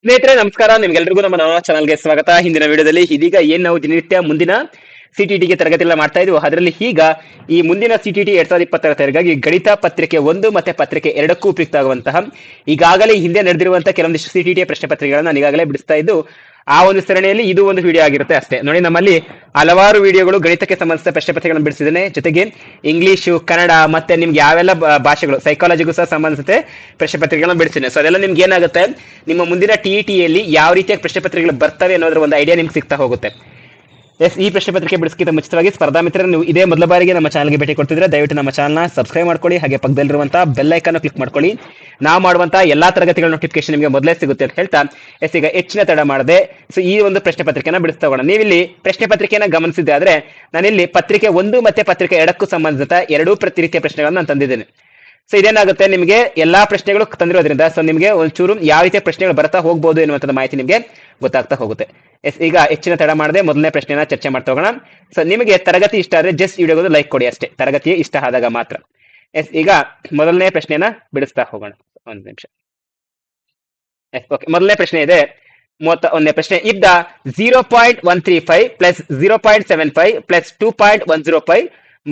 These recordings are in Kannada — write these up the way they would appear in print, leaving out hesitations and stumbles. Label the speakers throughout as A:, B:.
A: ಸ್ನೇಹಿತರೆ ನಮಸ್ಕಾರ, ನಿಮ್ಗೆಲ್ರಿಗೂ ನಮ್ಮ ನವ ಚಾನಲ್ಗೆ ಸ್ವಾಗತ. ಹಿಂದಿನ ವಿಡಿಯೋದಲ್ಲಿ ಇದೀಗ ಏನ್ ನಾವು ದಿನನಿತ್ಯ ಮುಂದಿನ ಸಿಟಿಟಿಗೆ ತರಗತಿಗಳನ್ನ ಮಾಡ್ತಾ ಇದ್ವು, ಅದರಲ್ಲಿ ಈಗ ಈ ಮುಂದಿನ ಸಿಟಿಟಿ 2020 ತರಗತಿಗಾಗಿ ಗಣಿತ ಪತ್ರಿಕೆ 1 ಮತ್ತೆ ಪತ್ರಿಕೆ 2ಕ್ಕೂ ಉಪಯುಕ್ತ ಆಗುವಂತಹ ಈಗಾಗಲೇ ಹಿಂದೆ ನಡೆದಿರುವಂತಹ ಕೆಲವೊಂದಿಷ್ಟು ಸಿಟಿಟಿಯ ಪ್ರಶ್ನೆ ಪತ್ರಿಕೆಗಳನ್ನ ನಾನು ಈಗಾಗಲೇ ಬಿಡಿಸ್ತಾ ಇದ್ದು, ಆ ಒಂದು ಸರಣಿಯಲ್ಲಿ ಇದು ಒಂದು ವಿಡಿಯೋ ಆಗಿರುತ್ತೆ ಅಷ್ಟೇ. ನೋಡಿ, ನಮ್ಮಲ್ಲಿ ಹಲವಾರು ವಿಡಿಯೋಗಳು ಗಣಿತಕ್ಕೆ ಸಂಬಂಧಿಸಿದ ಪ್ರಶ್ನೆ ಪತ್ರಿಕೆಗಳನ್ನು ಬಿಡಿಸಿದ್ದೇನೆ. ಜೊತೆಗೆ ಇಂಗ್ಲಿಷು, ಕನ್ನಡ ಮತ್ತೆ ನಿಮ್ಗೆ ಯಾವೆಲ್ಲ ಭಾಷೆಗಳು, ಸೈಕಾಲಜಿಗೂ ಸಹ ಸಂಬಂಧಿಸಿದ ಪ್ರಶ್ನೆ ಪತ್ರಿಕೆಗಳನ್ನು ಬಿಡಿಸಿದ್ದೇನೆ. ಸೊ ಅದೆಲ್ಲ ನಿಮ್ಗೆ ಏನಾಗುತ್ತೆ, ನಿಮ್ಮ ಮುಂದಿನ ಟಿಇಟಿಯಲ್ಲಿ ಯಾವ ರೀತಿಯ ಪ್ರಶ್ನೆ ಪತ್ರಿಕೆಗಳು ಬರ್ತವೆ ಅನ್ನೋದ್ರ ಒಂದು ಐಡಿಯಾ ನಿಮ್ಗೆ ಸಿಗ್ತಾ ಹೋಗುತ್ತೆ. ಎಸ್, ಈ ಪ್ರಶ್ನೆ ಪತ್ರಿಕೆ ಬಿಡಿಸ್ಕಿಂತ ಮುಂಚಿತವಾಗಿ ಸ್ಪರ್ಧಾ ಮಿತ್ರರು, ನೀವು ಇದೇ ಮೊದಲ ಬಾರಿಗೆ ನಮ್ಮ ಚಾನಲ್ಗೆ ಭೇಟಿ ಕೊಡ್ತಿದ್ರೆ ದಯವಿಟ್ಟು ನಮ್ಮ ಚಾನಲ್ನ ಸಬ್ಸ್ಕ್ರೈಬ್ ಮಾಡ್ಕೊಳ್ಳಿ, ಹಾಗೆ ಪಕ್ಕದಲ್ಲಿರುವಂತಹ ಬೆಲ್ ಐಕಾನ್ ಕ್ಲಿಕ್ ಮಾಡ್ಕೊಳ್ಳಿ. ನಾವು ಮಾಡುವಂತಹ ಎಲ್ಲಾ ತರಗತಿಗಳ ನೋಟಿಫಿಕೇಶನ್ ನಿಮಗೆ ಮೊದಲೇ ಸಿಗುತ್ತೆ ಅಂತ ಹೇಳ್ತಾ, ಎಸ್ ಈಗ ಹೆಚ್ಚಿನ ತಡ ಮಾಡದೆ ಸೊ ಈ ಒಂದು ಪ್ರಶ್ನೆ ಪತ್ರಿಕೆನ ಬಿಡಿಸ್ತಾ ಹೋಗೋಣ. ನೀವಿಲ್ಲಿ ಪ್ರಶ್ನೆ ಪತ್ರಿಕೆಯನ್ನ ಗಮನಿಸಿದ್ರೆ ಆದ್ರೆ, ನಾನಿಲ್ಲಿ ಪತ್ರಿಕೆ 1 ಮತ್ತೆ ಪತ್ರಿಕೆ 2ಕ್ಕೂ ಸಂಬಂಧಿಸಿದ ಎರಡೂ ರೀತಿಯ ಪ್ರಶ್ನೆಗಳನ್ನ ನಾನು ತಂದಿದ್ದೇನೆ. ಸೊ ಇದೇನಾಗುತ್ತೆ, ನಿಮಗೆ ಎಲ್ಲಾ ಪ್ರಶ್ನೆಗಳು ತಂದಿರೋದ್ರಿಂದ ಸೊ ನಿಮಗೆ ಒಂಚೂರು ಯಾವ ರೀತಿಯ ಪ್ರಶ್ನೆಗಳು ಬರ್ತಾ ಹೋಗ್ಬೋದು ಎನ್ನುವಂತ ಮಾಹಿತಿ ನಿಮಗೆ ಗೊತ್ತಾಗ್ತಾ ಹೋಗುತ್ತೆ. ಎಸ್, ಈಗ ಹೆಚ್ಚಿನ ತಡ ಮಾಡದೆ ಮೊದಲನೇ ಪ್ರಶ್ನೆನ ಚರ್ಚೆ ಮಾಡ್ತಾ ಹೋಗೋಣ. ಸೊ ನಿಮಗೆ ತರಗತಿ ಇಷ್ಟ ಆದ್ರೆ ಜಸ್ಟ್ ವಿಡಿಯೋಗೆ ಲೈಕ್ ಕೊಡಿ ಅಷ್ಟೇ, ತರಗತಿ ಇಷ್ಟ ಆದಾಗ ಮಾತ್ರ. ಎಸ್, ಈಗ ಮೊದಲನೇ ಪ್ರಶ್ನೆನ ಬಿಡಿಸ್ತಾ ಹೋಗೋಣ. ಒಂದು ನಿಮಿಷ. ಎಸ್, ಓಕೆ, ಮೊದಲನೇ ಪ್ರಶ್ನೆ ಇದೆ. 31ನೇ ಪ್ರಶ್ನೆ. If the 0.135 plus 0.75 plus 2.105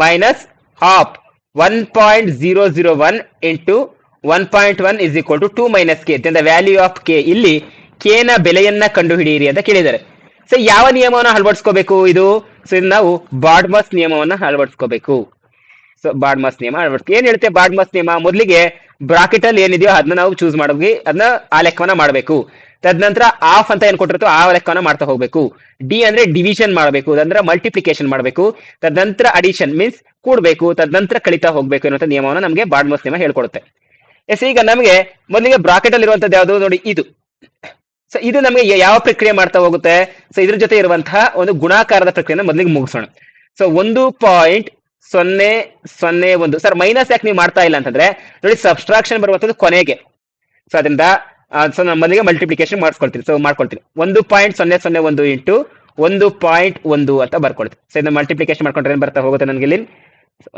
A: minus half 1.001 into 1.1 is equal to 2 minus k, then the value of k. ಇಲ್ಲಿ k ನ ಬೆಲೆಯನ್ನ ಕಂಡುಹಿಡಿಯಿರಿ ಅಂತ ಕೇಳಿದ್ದಾರೆ. ಸೊ ಯಾವ ನಿಯಮವನ್ನ ಅಳವಡಿಸ್ಕೋಬೇಕು ಇದು? ಸೊ ಇದು ನಾವು ಬಾರ್ಡ್ಮಸ್ ನಿಯಮವನ್ನ ಅಳವಡಿಸ್ಕೋಬೇಕು. ಸೊ ಬಾರ್ಡ್ಮಸ್ ನಿಯಮ ಅಳವಡಿಸ್ಕೊ. ಏನ್ ಹೇಳುತ್ತೆ ಬಾರ್ಡ್ಮಸ್ ನಿಯಮ? ಮೊದಲಿಗೆ ಬ್ರಾಕೆಟ್ ಅಲ್ಲಿ ಏನಿದೆಯೋ ಅದನ್ನ ನಾವು ಚೂಸ್ ಮಾಡೋಗಿ, ಅದನ್ನ ಆ ಲೆಕ್ಕವನ್ನ ಮಾಡಬೇಕು. ತದನಂತರ ಆಫ್ ಅಂತ ಏನ್ ಕೊಟ್ಟಿರುತ್ತೋ ಆ ಲೆಕ್ಕವನ್ನ ಮಾಡ್ತಾ ಹೋಗ್ಬೇಕು. ಡಿ ಅಂದ್ರೆ ಡಿವಿಷನ್ ಮಾಡಬೇಕು, ತದನಂತರ ಮಲ್ಟಿಪ್ಲಿಕೇಶನ್ ಮಾಡಬೇಕು, ತದನಂತರ ಅಡಿಷನ್ ಮೀನ್ಸ್ ಕೂಡಬೇಕು, ತದನಂತರ ಕಳಿತಾ ಹೋಗ್ಬೇಕು ಎನ್ನುವಂತ ನಿಯಮವನ್ನು ನಮಗೆ ಬಾರ್ಡ್ಮಸ್ ನಿಯಮ ಹೇಳ್ಕೊಡುತ್ತೆ. ಎಸ್, ಈಗ ನಮಗೆ ಮೊದಲಿಗೆ ಬ್ರಾಕೆಟ್ ಅಲ್ಲಿ ಇರುವಂತದ್ದು ಯಾವುದು ನೋಡಿ, ಇದು. ಸೊ ಇದು ನಮಗೆ ಯಾವ ಪ್ರಕ್ರಿಯೆ ಮಾಡ್ತಾ ಹೋಗುತ್ತೆ? ಸೊ ಇದ್ರ ಜೊತೆ ಇರುವಂತಹ ಒಂದು ಗುಣಾಕಾರದ ಪ್ರಕ್ರಿಯೆನ ಮೊದಲಿಗೆ ಮುಗಿಸೋಣ. ಸೊ 1.001. ಸರ್ ಮೈನಸ್ ಯಾಕೆ ನೀವು ಮಾಡ್ತಾ ಇಲ್ಲ ಅಂತಂದ್ರೆ, ನೋಡಿ ಸಬ್ಸ್ಟ್ರಾಕ್ಷನ್ ಬರುವಂತದ್ದು ಕೊನೆಗೆ. ಸೊ ಅದರಿಂದ ಸೊ ನಾನು ಮೊದಲಿಗೆ ಮಲ್ಟಿಪ್ಲಿಕೇಶನ್ ಮಾಡ್ಕೊಳ್ತೀನಿ. ಸೊ ಮಾಡ್ಕೊಳ್ತೀನಿ 1.001 ಇಂಟು 1.1 ಅಂತ ಬರ್ಕೊಳ್ತೀನಿ. ಸೊ ಇದನ್ನ ಮಲ್ಟಿಪ್ಲಿಕೇಶನ್ ಮಾಡ್ಕೊಂಡ್ರೆ ಏನ್ ಬರ್ತಾ ಹೋಗುತ್ತೆ ನನಗೆ ಇಲ್ಲಿ?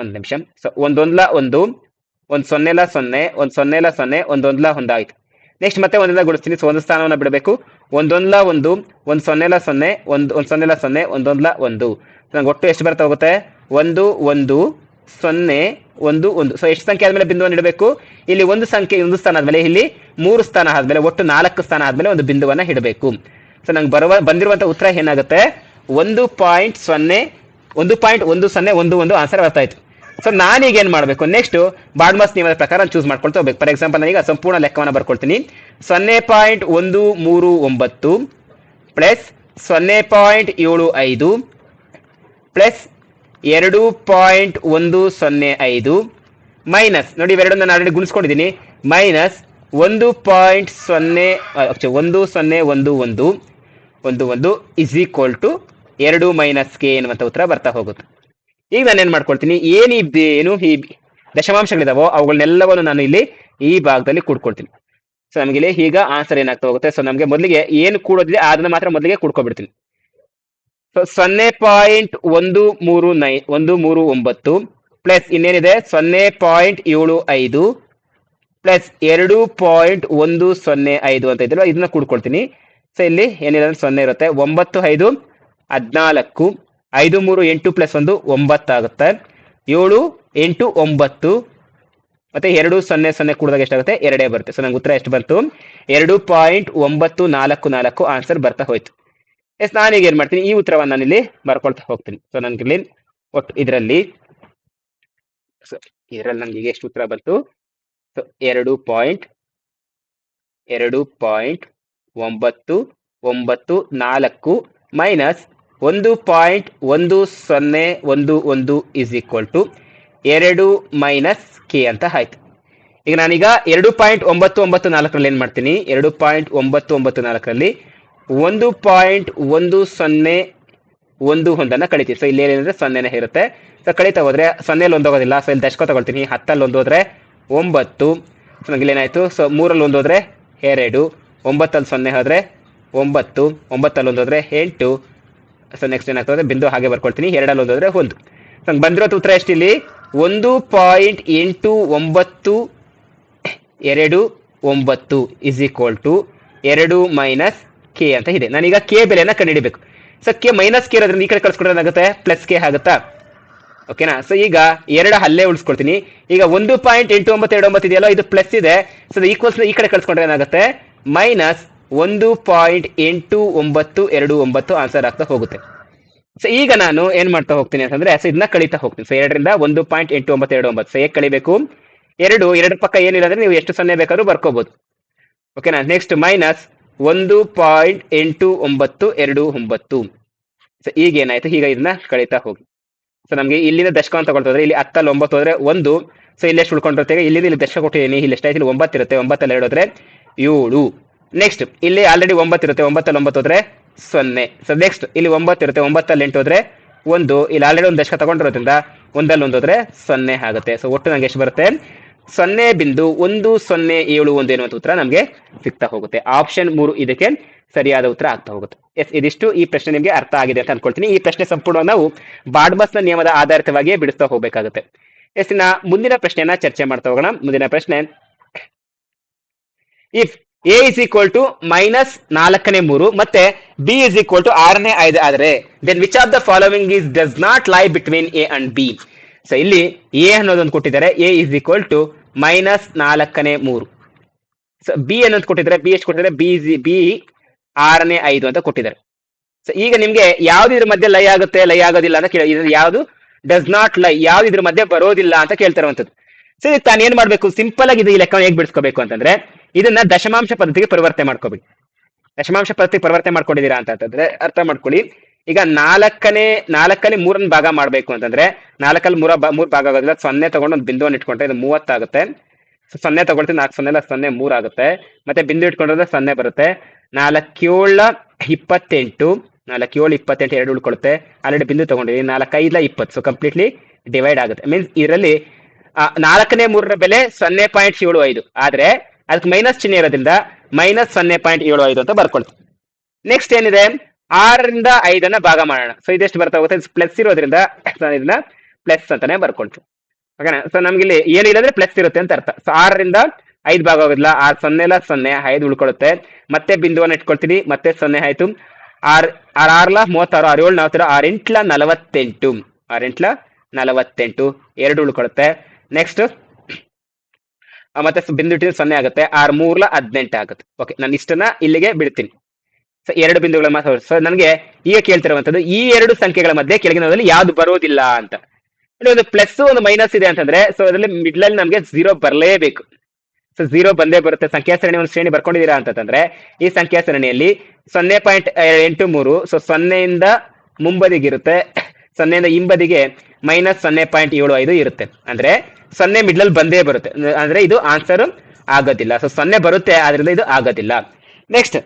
A: ಒಂದು ನಿಮಿಷ. ಸೊ ಒಂದೊಂದ್ಲ 1, 1 0 0, 1 0 0, 1 1 ಆಯ್ತು. ನೆಕ್ಸ್ಟ್ ಮತ್ತೆ ಒಂದೆಲ್ಲ ಗುಣಿಸ್ತೀನಿ. ಸೊ ಒಂದು ಸ್ಥಾನವನ್ನ ಬಿಡಬೇಕು. 1 1 1, 1 0 0, 1 0 0, 1 1. ನಂಗೆ ಒಟ್ಟು ಎಷ್ಟು ಬರ್ತಾ ಹೋಗುತ್ತೆ? 1 1 0 1 1. ಸೊ ಎಷ್ಟು ಸಂಖ್ಯೆ ಆದ್ಮೇಲೆ ಬಿಂದುವನ್ನು ಇಡಬೇಕು? ಇಲ್ಲಿ ಒಂದು ಸಂಖ್ಯೆ, ಒಂದು ಸ್ಥಾನ ಆದ್ಮೇಲೆ ಇಲ್ಲಿ 3 ಸ್ಥಾನ ಆದ್ಮೇಲೆ ಒಟ್ಟು 4 ಸ್ಥಾನ ಆದ್ಮೇಲೆ ಒಂದು ಬಿಂದುವನ್ನ ಇಡಬೇಕು. ಸೊ ನಂಗೆ ಬಂದಿರುವಂತ ಉತ್ತರ ಏನಾಗುತ್ತೆ? 1.1011 ಆನ್ಸರ್ ಬರ್ತಾ ಇತ್ತು. ಸೊ ನಾನೀಗ ಏನ್ ಮಾಡ್ಬೇಕು? ನೆಕ್ಸ್ಟ್ ಬಾರ್ಡ್ಮಸ್ ನಿಯಮದ ಪ್ರಕಾರ ಚೂಸ್ ಮಾಡ್ಕೊಳ್ತಾ ಹೋಗ್ಬೇಕು. ಫಾರ್ ಎಕ್ಸಾಂಪಲ್ ನಾನೀಗ ಸಂಪೂರ್ಣ ಲೆಕ್ಕವನ್ನ ಬರ್ಕೊಳ್ತೀನಿ. 0.139 ಪ್ಲಸ್ 0.75 ಪ್ಲಸ್ 2.105 ಮೈನಸ್, ನೋಡಿ ಇವೆರಡನ್ನ ನಾನು ಆಲ್ರೆಡಿ ಗುಣಿಸ್ಕೊಂಡಿದ್ದೀನಿ, minus 1.1011 is equal to 2 minus K ಎನ್ನುವಂತ ಉತ್ತರ ಬರ್ತಾ ಹೋಗುತ್ತೆ. ಈಗ ನಾನು ಏನ್ ಮಾಡ್ಕೊಳ್ತೀನಿ, ಏನು ಈ ದಶಮಾಂಶಗಳಿದಾವೋ ಅವುಗಳನ್ನೆಲ್ಲವನ್ನು ನಾನು ಇಲ್ಲಿ ಈ ಭಾಗದಲ್ಲಿ ಕೂಡ್ಕೊಳ್ತೀನಿ. ಸೊ ನಮಗೆ ಇಲ್ಲಿ ಈಗ ಆನ್ಸರ್ ಏನಾಗ್ತಾ ಹೋಗುತ್ತೆ? ಸೊ ನಮಗೆ ಮೊದಲಿಗೆ ಏನು ಕೂಡೋದಿದೆ ಅದನ್ನ ಮಾತ್ರ ಮೊದಲಿಗೆ ಕೂಡ್ಕೊಬಿಡ್ತೀನಿ. ಸೊ 0.139 ಪ್ಲಸ್ ಇನ್ನೇನಿದೆ 0.75 ಪ್ಲಸ್ 2.105 ಅಂತ ಇದ್ರು, ಇದನ್ನ ಕೂಡ್ಕೊಳ್ತೀನಿ. ಸೊ ಇಲ್ಲಿ ಏನಿದೆ 0 ಇರುತ್ತೆ. 9 5 14, 5 3 8 ಪ್ಲಸ್ 1 9 ಆಗುತ್ತೆ. 7 8 9 ಮತ್ತೆ 2 0 0 ಕೂಡಿದಾಗ ಎಷ್ಟಾಗುತ್ತೆ? 2 ಬರುತ್ತೆ. ಸೊ ನಂಗೆ ಉತ್ತರ ಎಷ್ಟು ಬಂತು? 2.944 ಆನ್ಸರ್ ಬರ್ತಾ ಹೋಯ್ತು. ಎಸ್, ನಾನೀಗ ಏನ್ ಮಾಡ್ತೀನಿ, ಈ ಉತ್ತರವನ್ನು ನಾನಿಲ್ಲಿ ಬರ್ಕೊಳ್ತಾ ಹೋಗ್ತೀನಿ. ಸೊ ನನ್ಗೆ ಇಲ್ಲಿ ಒಟ್ಟು ಇದರಲ್ಲಿ ನನ್ಗೆ ಈಗ ಎಷ್ಟು ಉತ್ತರ ಬಂತು? So 2.994 minus 1.1011 is equal to 2 minus k ಅಂತ ಆಯ್ತು. ಈಗ ನಾನೀಗ 2.994 ಏನ್ ಮಾಡ್ತೀನಿ? 2.994 1.101 ಕಳಿತೀವಿ. ಸೊ ಇಲ್ಲಿ ಏನಂದ್ರೆ 0ನೇ ಇರುತ್ತೆ. ಸೊ ಕಳೀತಾ ಹೋದ್ರೆ 0 1 ಹೋಗೋದಿಲ್ಲ. ಸೊ ಇಲ್ಲಿ ದಶಕ ತಗೊಳ್ತೀನಿ. 10 1 ಹೋದ್ರೆ 9. ಸೊ ನಂಗೆ ಏನಾಯ್ತು? ಸೊ 3 1 ಹೋದ್ರೆ 2, 9 0 ಹೋದ್ರೆ 9, 9 1 ಹೋದ್ರೆ 8. ಸೊ ನೆಕ್ಸ್ಟ್ ಏನಾಗ್ತದೆ? ಬಿಂದು ಹಾಗೆ ಬರ್ಕೊಳ್ತೀನಿ. 2 1 ಹೋದ್ರೆ 1. ಸೊ ನಂಗೆ ಬಂದಿರೋ ಉತ್ತರ ಎಷ್ಟು ಇಲ್ಲಿ? 1.8929 is equal to 2 minus k ಅಂತ ಇದೆ. ನಾನೀಗ ಕೆ ಬೆಲೆಯನ್ನ ಕಂಡುಹಿಡಿಬೇಕು. ಸೊ ಕೆ ಮೈನಸ್ ಕೆ ಇರೋದ್ರಿಂದ ಈ ಕಡೆ ಕಳ್ಸ್ಕೊಂಡ್ರೆ ಏನಾಗುತ್ತೆ, ಪ್ಲಸ್ ಕೆ ಆಗುತ್ತಾ? ಓಕೆನಾ? ಸೊ ಈಗ 2 ಅಲ್ಲೇ ಉಳಿಸ್ಕೊಳ್ತೀನಿ. ಈಗ 1.8929 ಇದೆಯಲ್ಲ, ಇದು ಪ್ಲಸ್ ಇದೆ. ಸೊ ಈಕ್ವಲ್ಸ್ ಈ ಕಡೆ ಕಳ್ಸ್ಕೊಂಡ್ರೆ ಏನಾಗುತ್ತೆ, ಮೈನಸ್ 1.8929 ಆನ್ಸರ್ ಆಗ್ತಾ ಹೋಗುತ್ತೆ. ಸೊ ಈಗ ನಾನು ಏನ್ ಮಾಡ್ತಾ ಹೋಗ್ತೀನಿ ಅಂತಂದ್ರೆ, ಸೊ ಇದನ್ನ ಕಳೀತಾ ಹೋಗ್ತೀನಿ. ಸೊ 2ರಿಂದ 1.8929. ಸೊ ಹೇಗೆ ಕಳಿಬೇಕು, 2 ಪಕ್ಕ ಏನಿಲ್ಲ ಅಂದ್ರೆ ನೀವು ಎಷ್ಟು ಸೊನ್ನೆ ಬೇಕಾದ್ರೂ ಬರ್ಕೋಬಹುದು. ಓಕೆನಾ? Next minus 1.8929. ಸೊ ಈಗ ಏನಾಯ್ತು, ಈಗ ಇದನ್ನ ಕಳೀತಾ ಹೋಗಿ. ಸೊ ನಮ್ಗೆ ಇಲ್ಲಿಂದ ದಶಕ ಅಂತ ತಗೊಳ್ತದ್ರೆ, ಇಲ್ಲಿ 10 ಅಲ್ಲಿ 9 ಹೋದ್ರೆ 1. ಸೊ ಇಲ್ಲಿ ಎಷ್ಟು ಉಳ್ಕೊಂಡಿರುತ್ತೆ, ಇಲ್ಲಿಂದ ಇಲ್ಲಿ ದಶಕ ಕೊಟ್ಟಿದ್ದೀನಿ, ಇಲ್ಲಿ ಎಷ್ಟಾಯ್ತು, ಇಲ್ಲಿ 9 ಇರುತ್ತೆ. 9 ಅಲ್ಲಿ 2 ಹೋದ್ರೆ 7. ನೆಕ್ಸ್ಟ್ ಇಲ್ಲಿ ಆಲ್ರೆಡಿ 9 ಇರುತ್ತೆ, 9 ಅಲ್ಲಿ 9 ಹೋದ್ರೆ 0. ಸೊ ನೆಕ್ಸ್ಟ್ ಇಲ್ಲಿ 9 ಇರುತ್ತೆ, 9 ಅಲ್ಲಿ 8 ಹೋದ್ರೆ 1. ಇಲ್ಲಿ ಆಲ್ರೆಡಿ ಒಂದು ದಶಕ ತಗೊಂಡಿರೋದ್ರಿಂದ 1 ಅಲ್ಲಿ 1 ಹೋದ್ರೆ 0 ಆಗುತ್ತೆ. ಸೊ ಒಟ್ಟು ನಂಗೆ ಎಷ್ಟು ಬರುತ್ತೆ, 0.1071 ಎನ್ನುವಂತ ಉತ್ತರ ನಮಗೆ ಸಿಗ್ತಾ ಹೋಗುತ್ತೆ. ಆಪ್ಷನ್ 3 ಇದಕ್ಕೆ ಸರಿಯಾದ ಉತ್ತರ ಆಗ್ತಾ ಹೋಗುತ್ತೆ. ಎಸ್, ಇದಿಷ್ಟು ಈ ಪ್ರಶ್ನೆ ನಿಮಗೆ ಅರ್ಥ ಆಗಿದೆ ಅಂತ ಅನ್ಕೊಳ್ತೀನಿ. ಈ ಪ್ರಶ್ನೆ ಸಂಪೂರ್ಣ ನಾವು ಬಾಡ್ಮಸ್ ನ ನಿಯಮದ ಆಧಾರಿತವಾಗಿಯೇ ಬಿಡಿಸ್ತಾ ಹೋಗ್ಬೇಕಾಗುತ್ತೆ. ಎಸ್, ಇನ್ನ ಮುಂದಿನ ಪ್ರಶ್ನೆಯನ್ನ ಚರ್ಚೆ ಮಾಡ್ತಾ ಹೋಗೋಣ. ಮುಂದಿನ ಪ್ರಶ್ನೆ, if A is equal to minus 4/3 ಮತ್ತೆ ಬಿ ಇಸ್ ಈಕ್ವಲ್ ಟು 6/5 ಆದರೆ then which of the following is does not lie between A and B. So ಇಲ್ಲಿ ಎ ಅನ್ನೋದೊಂದು ಕೊಟ್ಟಿದ್ದಾರೆ, A is equal to minus 4/3. So B ಅನ್ನೋದು ಕೊಟ್ಟಿದ್ದಾರೆ, ಬಿ ಎಷ್ಟು ಕೊಟ್ಟಿದ್ದಾರೆ, ಬಿ 6/5 ಅಂತ ಕೊಟ್ಟಿದ್ದಾರೆ. ಸೊ ಈಗ ನಿಮ್ಗೆ ಯಾವ್ದು ಇದ್ರ ಮಧ್ಯೆ ಲೈ ಆಗುತ್ತೆ, ಲೈ ಆಗೋದಿಲ್ಲ ಅಂತ ಕೇಳಿ, ಯಾವ್ದು ಡಸ್ ನಾಟ್ ಲೈ, ಯಾವ್ದು ಇದ್ರ ಮಧ್ಯೆ ಬರೋದಿಲ್ಲ ಅಂತ ಕೇಳ್ತಿರುವಂತದ್ದು. ಸೊ ಇದಕ್ಕೆ ತಾನು ಏನ್ ಮಾಡ್ಬೇಕು, ಸಿಂಪಲ್ ಆಗಿ ಇದು ಈ ಲೆಕ್ಕ ಹೇಗೆ ಬಿಡಿಸ್ಕೋಬೇಕು ಅಂತಂದ್ರೆ, ಇದನ್ನ ದಶಮಾಂಶ ಪದ್ಧತಿಗೆ ಪರಿವರ್ತನೆ ಮಾಡ್ಕೋಬೇಕು. ದಶಮಾಂಶ ಪದ್ಧತಿಗೆ ಪರಿವರ್ತನೆ ಮಾಡ್ಕೊಂಡಿದ್ದೀರಾ ಅಂತಂದ್ರೆ ಅರ್ಥ ಮಾಡ್ಕೊಳ್ಳಿ. ಈಗ 4 3 ಭಾಗ ಮಾಡ್ಬೇಕು ಅಂತಂದ್ರೆ, 4 3 ಭಾಗ ಆಗೋದಿಲ್ಲ. 0 ತಗೊಂಡು ಒಂದು ಬಿಂದುವನ್ನು ಇಟ್ಕೊಂಡ್ರೆ ಇದು 30 ಆಗುತ್ತೆ. ಸೊ 0 ತಗೊಳ್ತೀವಿ, 4 0 0 3 ಆಗುತ್ತೆ. ಮತ್ತೆ ಬಿಂದು ಇಟ್ಕೊಂಡ್ರೆ 0 ಬರುತ್ತೆ. 4 7 28, 4 7 28 2 ಉಳ್ಕೊಳುತ್ತೆ. ಆಲ್ರೆಡಿ ಬಿಂದು ತಗೊಂಡಿದ್ದೀವಿ. 4 5 20. ಸೊ ಕಂಪ್ಲೀಟ್ಲಿ ಡಿವೈಡ್ ಆಗುತ್ತೆ. ಮೀನ್ಸ್ ಇದರಲ್ಲಿ 4ನೇ 3ರ ಬೆಲೆ 0.75, ಆದ್ರೆ ಅದಕ್ಕೆ ಮೈನಸ್ ಚಿಹ್ನೆ ಇರೋದ್ರಿಂದ ಮೈನಸ್ 0.75 ಅಂತ ಬರ್ಕೊಳ್ತೀವಿ. ನೆಕ್ಸ್ಟ್ ಏನಿದೆ, 6ರಿಂದ 5 ಭಾಗ ಮಾಡೋಣ. ಸೊ ಇದೆಷ್ಟು ಬರ್ತಾ ಹೋಗುತ್ತೆ, ಪ್ಲಸ್ ಇರೋದ್ರಿಂದ ಇದನ್ನ ಪ್ಲಸ್ ಅಂತಾನೆ ಬರ್ಕೊಳ್ತೀವಿ. ಓಕೆನಾ? ಸೊ ನಮ್ಗೆ ಇಲ್ಲಿ ಏನಿಲ್ಲ ಅಂದ್ರೆ ಪ್ಲಸ್ ಇರುತ್ತೆ ಅಂತ ಅರ್ಥ. ಸೊ 6ರಿಂದ 5 ಭಾಗ ಆಗೋದಿಲ್ಲ. 6 0 0 5 ಉಳ್ಕೊಳುತ್ತೆ. ಮತ್ತೆ ಬಿಂದುವನ್ನು ಇಟ್ಕೊಳ್ತೀನಿ, ಮತ್ತೆ 0 ಆಯ್ತು. 6 6 36, 6 7 48, 48 2 ಉಳ್ಕೊಳುತ್ತೆ. ನೆಕ್ಸ್ಟ್ ಮತ್ತೆ ಬಿಂದು ಇಟ್ಟಿದ್ರೆ 0 ಆಗುತ್ತೆ. 6 3 18 ಆಗುತ್ತೆ. ಓಕೆ, ನಾನು ಇಷ್ಟನ್ನ ಇಲ್ಲಿಗೆ ಬಿಡ್ತೀನಿ. ಸೊ 2 ಬಿಂದುಗಳ ಮಾತ್ರ. ಸೊ ನನಗೆ ಈಗ ಕೇಳ್ತಿರುವಂತದ್ದು, ಈ 2 ಸಂಖ್ಯೆಗಳ ಮಧ್ಯೆ ಕೆಳಗಿನದಲ್ಲಿ ಯಾವ್ದು ಬರೋದಿಲ್ಲ ಅಂತ. ಒಂದು ಪ್ಲಸ್ ಒಂದು ಮೈನಸ್ ಇದೆ ಅಂತಂದ್ರೆ, ಸೊ ಅದರಲ್ಲಿ ಮಿಡ್ಲ್ ಅಲ್ಲಿ ನಮಗೆ 0 ಬರಲೇಬೇಕು. ಸೊ 0 ಬಂದೇ ಬರುತ್ತೆ. ಸಂಖ್ಯಾ ಸರಣಿ ಒಂದು ಶ್ರೇಣಿ ಬರ್ಕೊಂಡಿದ್ದೀರಾ ಅಂತಂದ್ರೆ, ಈ ಸಂಖ್ಯಾ ಸರಣಿಯಲ್ಲಿ 0.83, ಸೊ 0ಯಿಂದ ಮುಂಬದಿಗಿರುತ್ತೆ, 0ಯಿಂದ ಹಿಂಬದಿಗೆ ಮೈನಸ್ 0.75 ಇರುತ್ತೆ. ಅಂದ್ರೆ 0 ಮಿಡ್ಲ್ ಅಲ್ಲಿ ಬಂದೇ ಬರುತ್ತೆ. ಅಂದ್ರೆ ಇದು ಆನ್ಸರ್ ಆಗೋದಿಲ್ಲ. ಸೊ 0 ಬರುತ್ತೆ, ಆದ್ರಿಂದ ಇದು ಆಗೋದಿಲ್ಲ. ನೆಕ್ಸ್ಟ್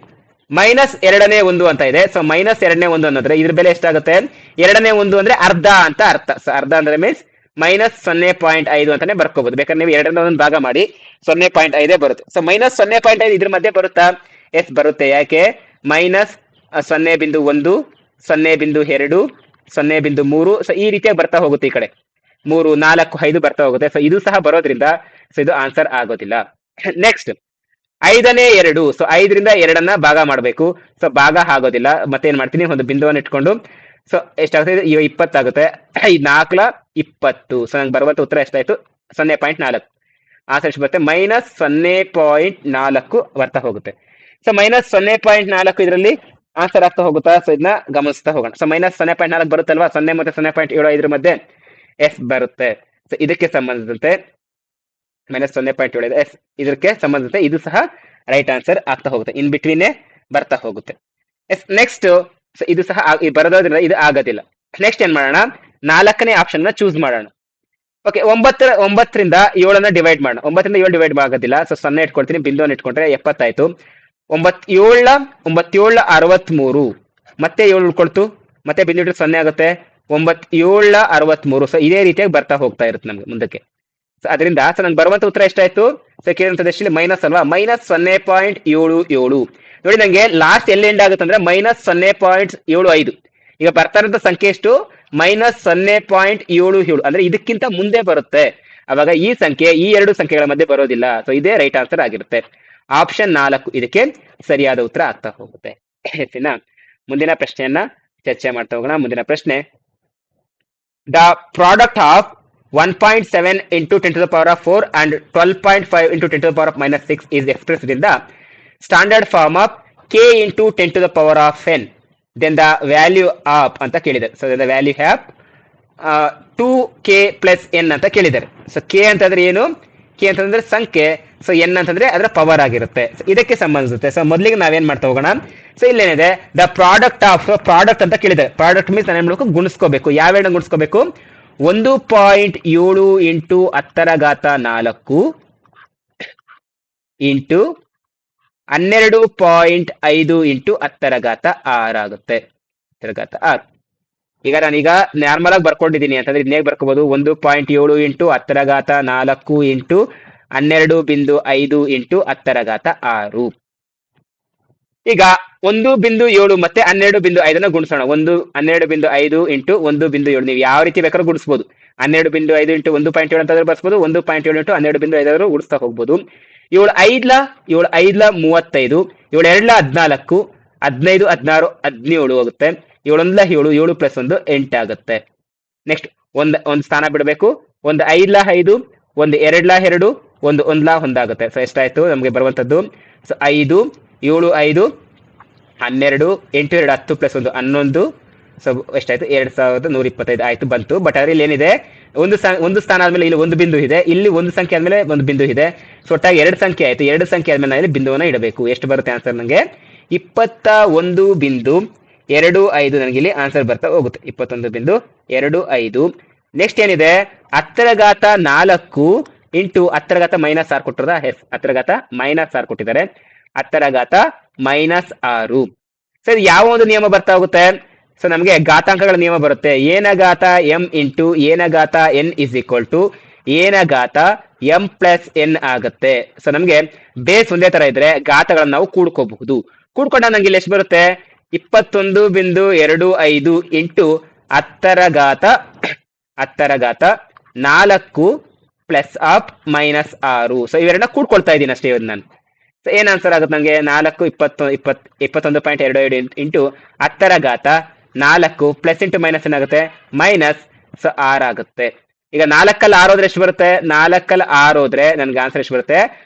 A: ಮೈನಸ್ 2ನೇ 1 ಅಂತ ಇದೆ. ಸೊ ಮೈನಸ್ 2ನೇ 1 ಅನ್ನೋದ್ರೆ ಇದ್ರ ಬೆಲೆ ಎಷ್ಟಾಗುತ್ತೆ, 2ನೇ 1 ಅಂದ್ರೆ ಅರ್ಧ ಅಂತ ಅರ್ಥ. ಸೊ ಅರ್ಧ ಅಂದ್ರೆ ಮೀನ್ಸ್ ಮೈನಸ್ 0.5 ಅಂತಾನೆ ಬರ್ಕೋಬಹುದು. ಬೇಕಾದ್ರೆ ನೀವು 2ರಿಂದ 1 ಭಾಗ ಮಾಡಿ 0.5 ಬರುತ್ತೆ. ಸೊ ಮೈನಸ್ 0.5 ಇದ್ರ ಮಧ್ಯೆ ಬರುತ್ತಾ, ಎಸ್ ಬರುತ್ತೆ. ಯಾಕೆ, ಮೈನಸ್ 0.1, 0.2, 0.3. ಸೊ ಈ ರೀತಿಯಾಗಿ ಬರ್ತಾ ಹೋಗುತ್ತೆ. ಈ ಕಡೆ 3 4 5 ಬರ್ತಾ ಹೋಗುತ್ತೆ. ಸೊ ಇದು ಸಹ ಬರೋದ್ರಿಂದ ಸೊ ಇದು ಆನ್ಸರ್ ಆಗೋದಿಲ್ಲ. ನೆಕ್ಸ್ಟ್ 5ನೇ 2. ಸೊ 5ರಿಂದ 2 ಭಾಗ ಮಾಡಬೇಕು. ಸೊ ಭಾಗ ಆಗೋದಿಲ್ಲ. ಮತ್ತೆ ಏನ್ ಮಾಡ್ತೀನಿ, ಒಂದು ಬಿಂದುವನ್ನು ಇಟ್ಕೊಂಡು, ಸೊ ಎಷ್ಟಾಗುತ್ತೆ, 20 ಆಗುತ್ತೆ. 4 20. ಸೊ ನಂಗೆ ಬರುವಂತ ಉತ್ತರ ಎಷ್ಟಾಯ್ತು, 0.4. ಆನ್ಸರ್ ಎಷ್ಟು ಬರುತ್ತೆ, ಮೈನಸ್ 0.4 ಬರ್ತಾ ಹೋಗುತ್ತೆ. ಸೊ ಮೈನಸ್ 0.4 ಇದರಲ್ಲಿ ಆನ್ಸರ್ ಆಗ್ತಾ ಹೋಗುತ್ತಾ. ಸೊ ಇದನ್ನ ಗಮನಿಸ್ತಾ ಹೋಗೋಣ. ಸೊ ಮೈನಸ್ 0.4 ಬರುತ್ತಲ್ವಾ, 0 ಮತ್ತೆ 0.75 ಮಧ್ಯೆ ಎಸ್ ಬರುತ್ತೆ. ಸೊ ಇದಕ್ಕೆ ಸಂಬಂಧಿಸಿದಂತೆ ಮೈನಸ್ 0.7 ಎಸ್ ಇದಕ್ಕೆ ಸಂಬಂಧಿಸಿದಂತೆ ಇದು ಸಹ ರೈಟ್ ಆನ್ಸರ್ ಆಗ್ತಾ ಹೋಗುತ್ತೆ. ಇನ್ ಬಿಟ್ವೀನೇ ಬರ್ತಾ ಹೋಗುತ್ತೆ. ಎಸ್ ನೆಕ್ಸ್ಟ್ ಇದು ಸಹ ಬರೋದ್ರಿಂದ ಇದು ಆಗೋದಿಲ್ಲ. ನೆಕ್ಸ್ಟ್ ಏನ್ ಮಾಡೋಣ, 4ನೇ ಆಪ್ಷನ್ ನ ಚೂಸ್ ಮಾಡೋಣ. ಓಕೆ, 9ರಿಂದ 7 ಡಿವೈಡ್ ಮಾಡೋಣ. 9ರಿಂದ 7 ಡಿವೈಡ್ ಆಗೋದಿಲ್ಲ. ಸೊ 0 ಇಟ್ಕೊಳ್ತೀನಿ, ಬಿಂದುವನ್ನು ಇಟ್ಕೊಂಡ್ರೆ 70 ಆಯ್ತು. 9 7 63, ಮತ್ತೆ 7 ಉಳ್ಕೊಳ್ತು, ಮತ್ತೆ ಬಿಂದು ಇಟ್ಟರೆ 0 ಆಗುತ್ತೆ. 9 7 63. ಸೊ ಇದೇ ರೀತಿಯಾಗಿ ಬರ್ತಾ ಹೋಗ್ತಾ ಇರುತ್ತೆ ನಮ್ಗೆ ಮುಂದಕ್ಕೆ. ಸೊ ಅದರಿಂದ ಸೊ ನಂಗೆ ಬರುವಂತ ಉತ್ತರ ಎಷ್ಟಾಯ್ತು, ಸೊ ಕೇಳಿದಂತದ್ದು ಮೈನಸ್ ಅಲ್ವಾ, ಮೈನಸ್ 0.77. ನೋಡಿ ನಂಗೆ ಲಾಸ್ಟ್ ಎಲ್ಲಿ ಎಂಡ್ ಆಗುತ್ತೆ ಅಂದ್ರೆ ಮೈನಸ್ 0.75. ಈಗ ಬರ್ತಾ ಇರೋಂಥ ಸಂಖ್ಯೆ ಎಷ್ಟು, ಮೈನಸ್ 0.77. ಅಂದ್ರೆ ಇದಕ್ಕಿಂತ ಮುಂದೆ ಬರುತ್ತೆ. ಅವಾಗ ಈ ಸಂಖ್ಯೆ ಈ 2 ಸಂಖ್ಯೆಗಳ ಮಧ್ಯೆ ಬರೋದಿಲ್ಲ. ಸೊ ಇದೇ ರೈಟ್ ಆನ್ಸರ್ ಆಗಿರುತ್ತೆ. ಆಪ್ಷನ್ 4 ಇದಕ್ಕೆ ಸರಿಯಾದ ಉತ್ತರ ಆಗ್ತಾ ಹೋಗುತ್ತೆ. ಸರಿನಾ? ಮುಂದಿನ ಪ್ರಶ್ನೆಯನ್ನ ಚರ್ಚೆ ಮಾಡ್ತಾ ಹೋಗೋಣ. ಮುಂದಿನ ಪ್ರಶ್ನೆ, the product of 1.7 into 10 to the power of 4 and 12.5 into 10 to the power of -6 is expressed in the standard form of k into 10 to the power of n. Then the value of ಅಂತ ಕೇಳಿದ್ದಾರೆ. So the value of 2k plus n ಅಂತ ಕೇಳಿದ್ದಾರೆ. ಸೊ k ಅಂತಂದ್ರೆ ಏನು? k ಅಂತಂದ್ರೆ ಸಂಖ್ಯೆ, ಸೊ n ಅಂತಂದ್ರೆ ಅದರ ಪವರ್ ಆಗಿರುತ್ತೆ. ಇದಕ್ಕೆ ಸಂಬಂಧಿಸುತ್ತೆ. ಸೊ ಮೊದಲಿಗೆ ನಾವೇನ್ ಮಾಡ್ತಾ ಹೋಗೋಣ. ಸೊ ಇಲ್ಲೇನಿದೆ, ದ ಪ್ರಾಡಕ್ಟ್ ಆಫ್, ಪ್ರಾಡಕ್ಟ್ ಅಂತ ಕೇಳಿದ್ದಾರೆ. ಪ್ರಾಡಕ್ಟ್ ಮೀನ್ಸ್ ನಾನು ಏನ್ ಮಾಡಬೇಕು, ಗುಣಿಸ್ಕೋಬೇಕು. ಯಾವೆರಡು ಗುಣಿಸ್ಕೋಬೇಕು? 1.7 ಇಂಟು 10⁴ ಇಂಟು 12.5 ಇಂಟು 10⁻6 ಆಗುತ್ತೆ. 10⁻6. ಈಗ ನಾನೀಗ ನಾರ್ಮಲ್ ಆಗಿ ಬರ್ಕೊಂಡಿದ್ದೀನಿ ಅಂತಂದ್ರೆ ಇದನ್ನ ಹೇಗೆ ಬರ್ಕೋಬಹುದು? 1.7 ಇಂಟು 10⁻4 ಇಂಟು 12.5 ಇಂಟು 10⁻6. ಈಗ 1.7 ಮತ್ತೆ 12.5 ಗುಣಿಸೋಣ. 12.5 ಇಂಟು 1.7 ನೀವು ಯಾವ ರೀತಿ ಬೇಕಾದ್ರೂ ಗುಣಿಸಬಹುದು. 12.5 ಇಂಟು 1.7 ಅಂತಂದ್ರೆ ಬರ್ಸ್ಬೋದು. 1.7 ಇಂಟು 12.5 ಗುಣಿಸ್ತಾ ಹೋಗ್ಬೋದು. 7 5 35, 7 2 14, 15 16 17 ಹೋಗುತ್ತೆ. 7 1 7, 7 ಪ್ಲಸ್ 1 8 ಆಗುತ್ತೆ. ನೆಕ್ಸ್ಟ್ ಒಂದು ಸ್ಥಾನ ಬಿಡಬೇಕು. 1 5 5, 1 2 2, 1 1 1 ಆಗುತ್ತೆ. ಸೊ ಎಷ್ಟಾಯ್ತು ನಮಗೆ ಬರುವಂತದ್ದು? So 5 7 5 12, 8 2 10 plus 1 11. ಸೊ ಎಷ್ಟಾಯ್ತು? 2125 ಆಯ್ತು, ಬಂತು. ಬಟ್ ಅದ್ರಲ್ಲಿ ಏನಿದೆ, ಒಂದು ಸ್ಥಾನ ಆದ್ಮೇಲೆ ಇಲ್ಲಿ ಒಂದು ಬಿಂದು ಇದೆ, ಇಲ್ಲಿ ಒಂದು ಸಂಖ್ಯೆ ಆದ್ಮೇಲೆ ಒಂದು ಬಿಂದು ಇದೆ. ಸೊ ಒಟ್ಟಾಗಿ 2 ಸಂಖ್ಯೆ ಆಯ್ತು. 2 ಸಂಖ್ಯೆ ಆದ್ಮೇಲೆ ನಾನು ಇಲ್ಲಿ ಬಿಂದುವನ್ನ ಇಡಬೇಕು. ಎಷ್ಟು ಬರುತ್ತೆ ಆನ್ಸರ್? ನನಗೆ 21.25 ನನಗೆ ಇಲ್ಲಿ ಆನ್ಸರ್ ಬರ್ತಾ ಹೋಗುತ್ತೆ. 21.25. ನೆಕ್ಸ್ಟ್ ಏನಿದೆ, 10⁻4 ಇಂಟು 10⁻6 ಕೊಟ್ಟಿರೋದ? ಎಸ್, 10⁻6 ಕೊಟ್ಟಿದ್ದಾರೆ. 10⁻6. ಸರಿ, ಯಾವ ಒಂದು ನಿಯಮ ಬರ್ತಾ ಹೋಗುತ್ತೆ? ಸೊ ನಮಗೆ ಘಾತಾಂಕಗಳ ನಿಯಮ ಬರುತ್ತೆ. ಏನ ಘಾತ m ಇಂಟು ಏನ ಘಾತ n ಇಸ್ ಈಕ್ವಲ್ ಟು ಏನ ಘಾತ m ಪ್ಲಸ್ n ಆಗುತ್ತೆ. ಸೊ ನಮ್ಗೆ ಬೇಸ್ ಒಂದೇ ತರ ಇದ್ರೆ ಘಾತಗಳನ್ನ ನಾವು ಕೂಡ್ಕೋಬಹುದು. ಕೂಡ್ಕೊಂಡ ನಂಗೆ ಇಲ್ಲಿ ಎಷ್ಟು ಬರುತ್ತೆ? 21.25 ಇಂಟು 10⁻4 ಪ್ಲಸ್ ಆಫ್ -6. ಸೊ ಇವೆರಡನ್ನ ಕೂಡ್ಕೊಳ್ತಾ ಇದ್ದೀನಿ ಅಷ್ಟೇ ಇವತ್ತು ನಾನು. ಸೊ ಏನ್ ಆನ್ಸರ್ ಆಗುತ್ತೆ ನನಗೆ? 21.25 ಇಂಟು 10⁻4 ಪ್ಲಸ್ ಇಂಟು ಮೈನಸ್ ಏನಾಗುತ್ತೆ? ಮೈನಸ್. ಸೊ 6 ಆಗುತ್ತೆ. ಈಗ 4 6 ಹೋದ್ರೆ ಎಷ್ಟು ಬರುತ್ತೆ? 4 6 ಹೋದ್ರೆ ನನ್ಗೆ ಆನ್ಸರ್ ಎಷ್ಟು ಬರುತ್ತೆ?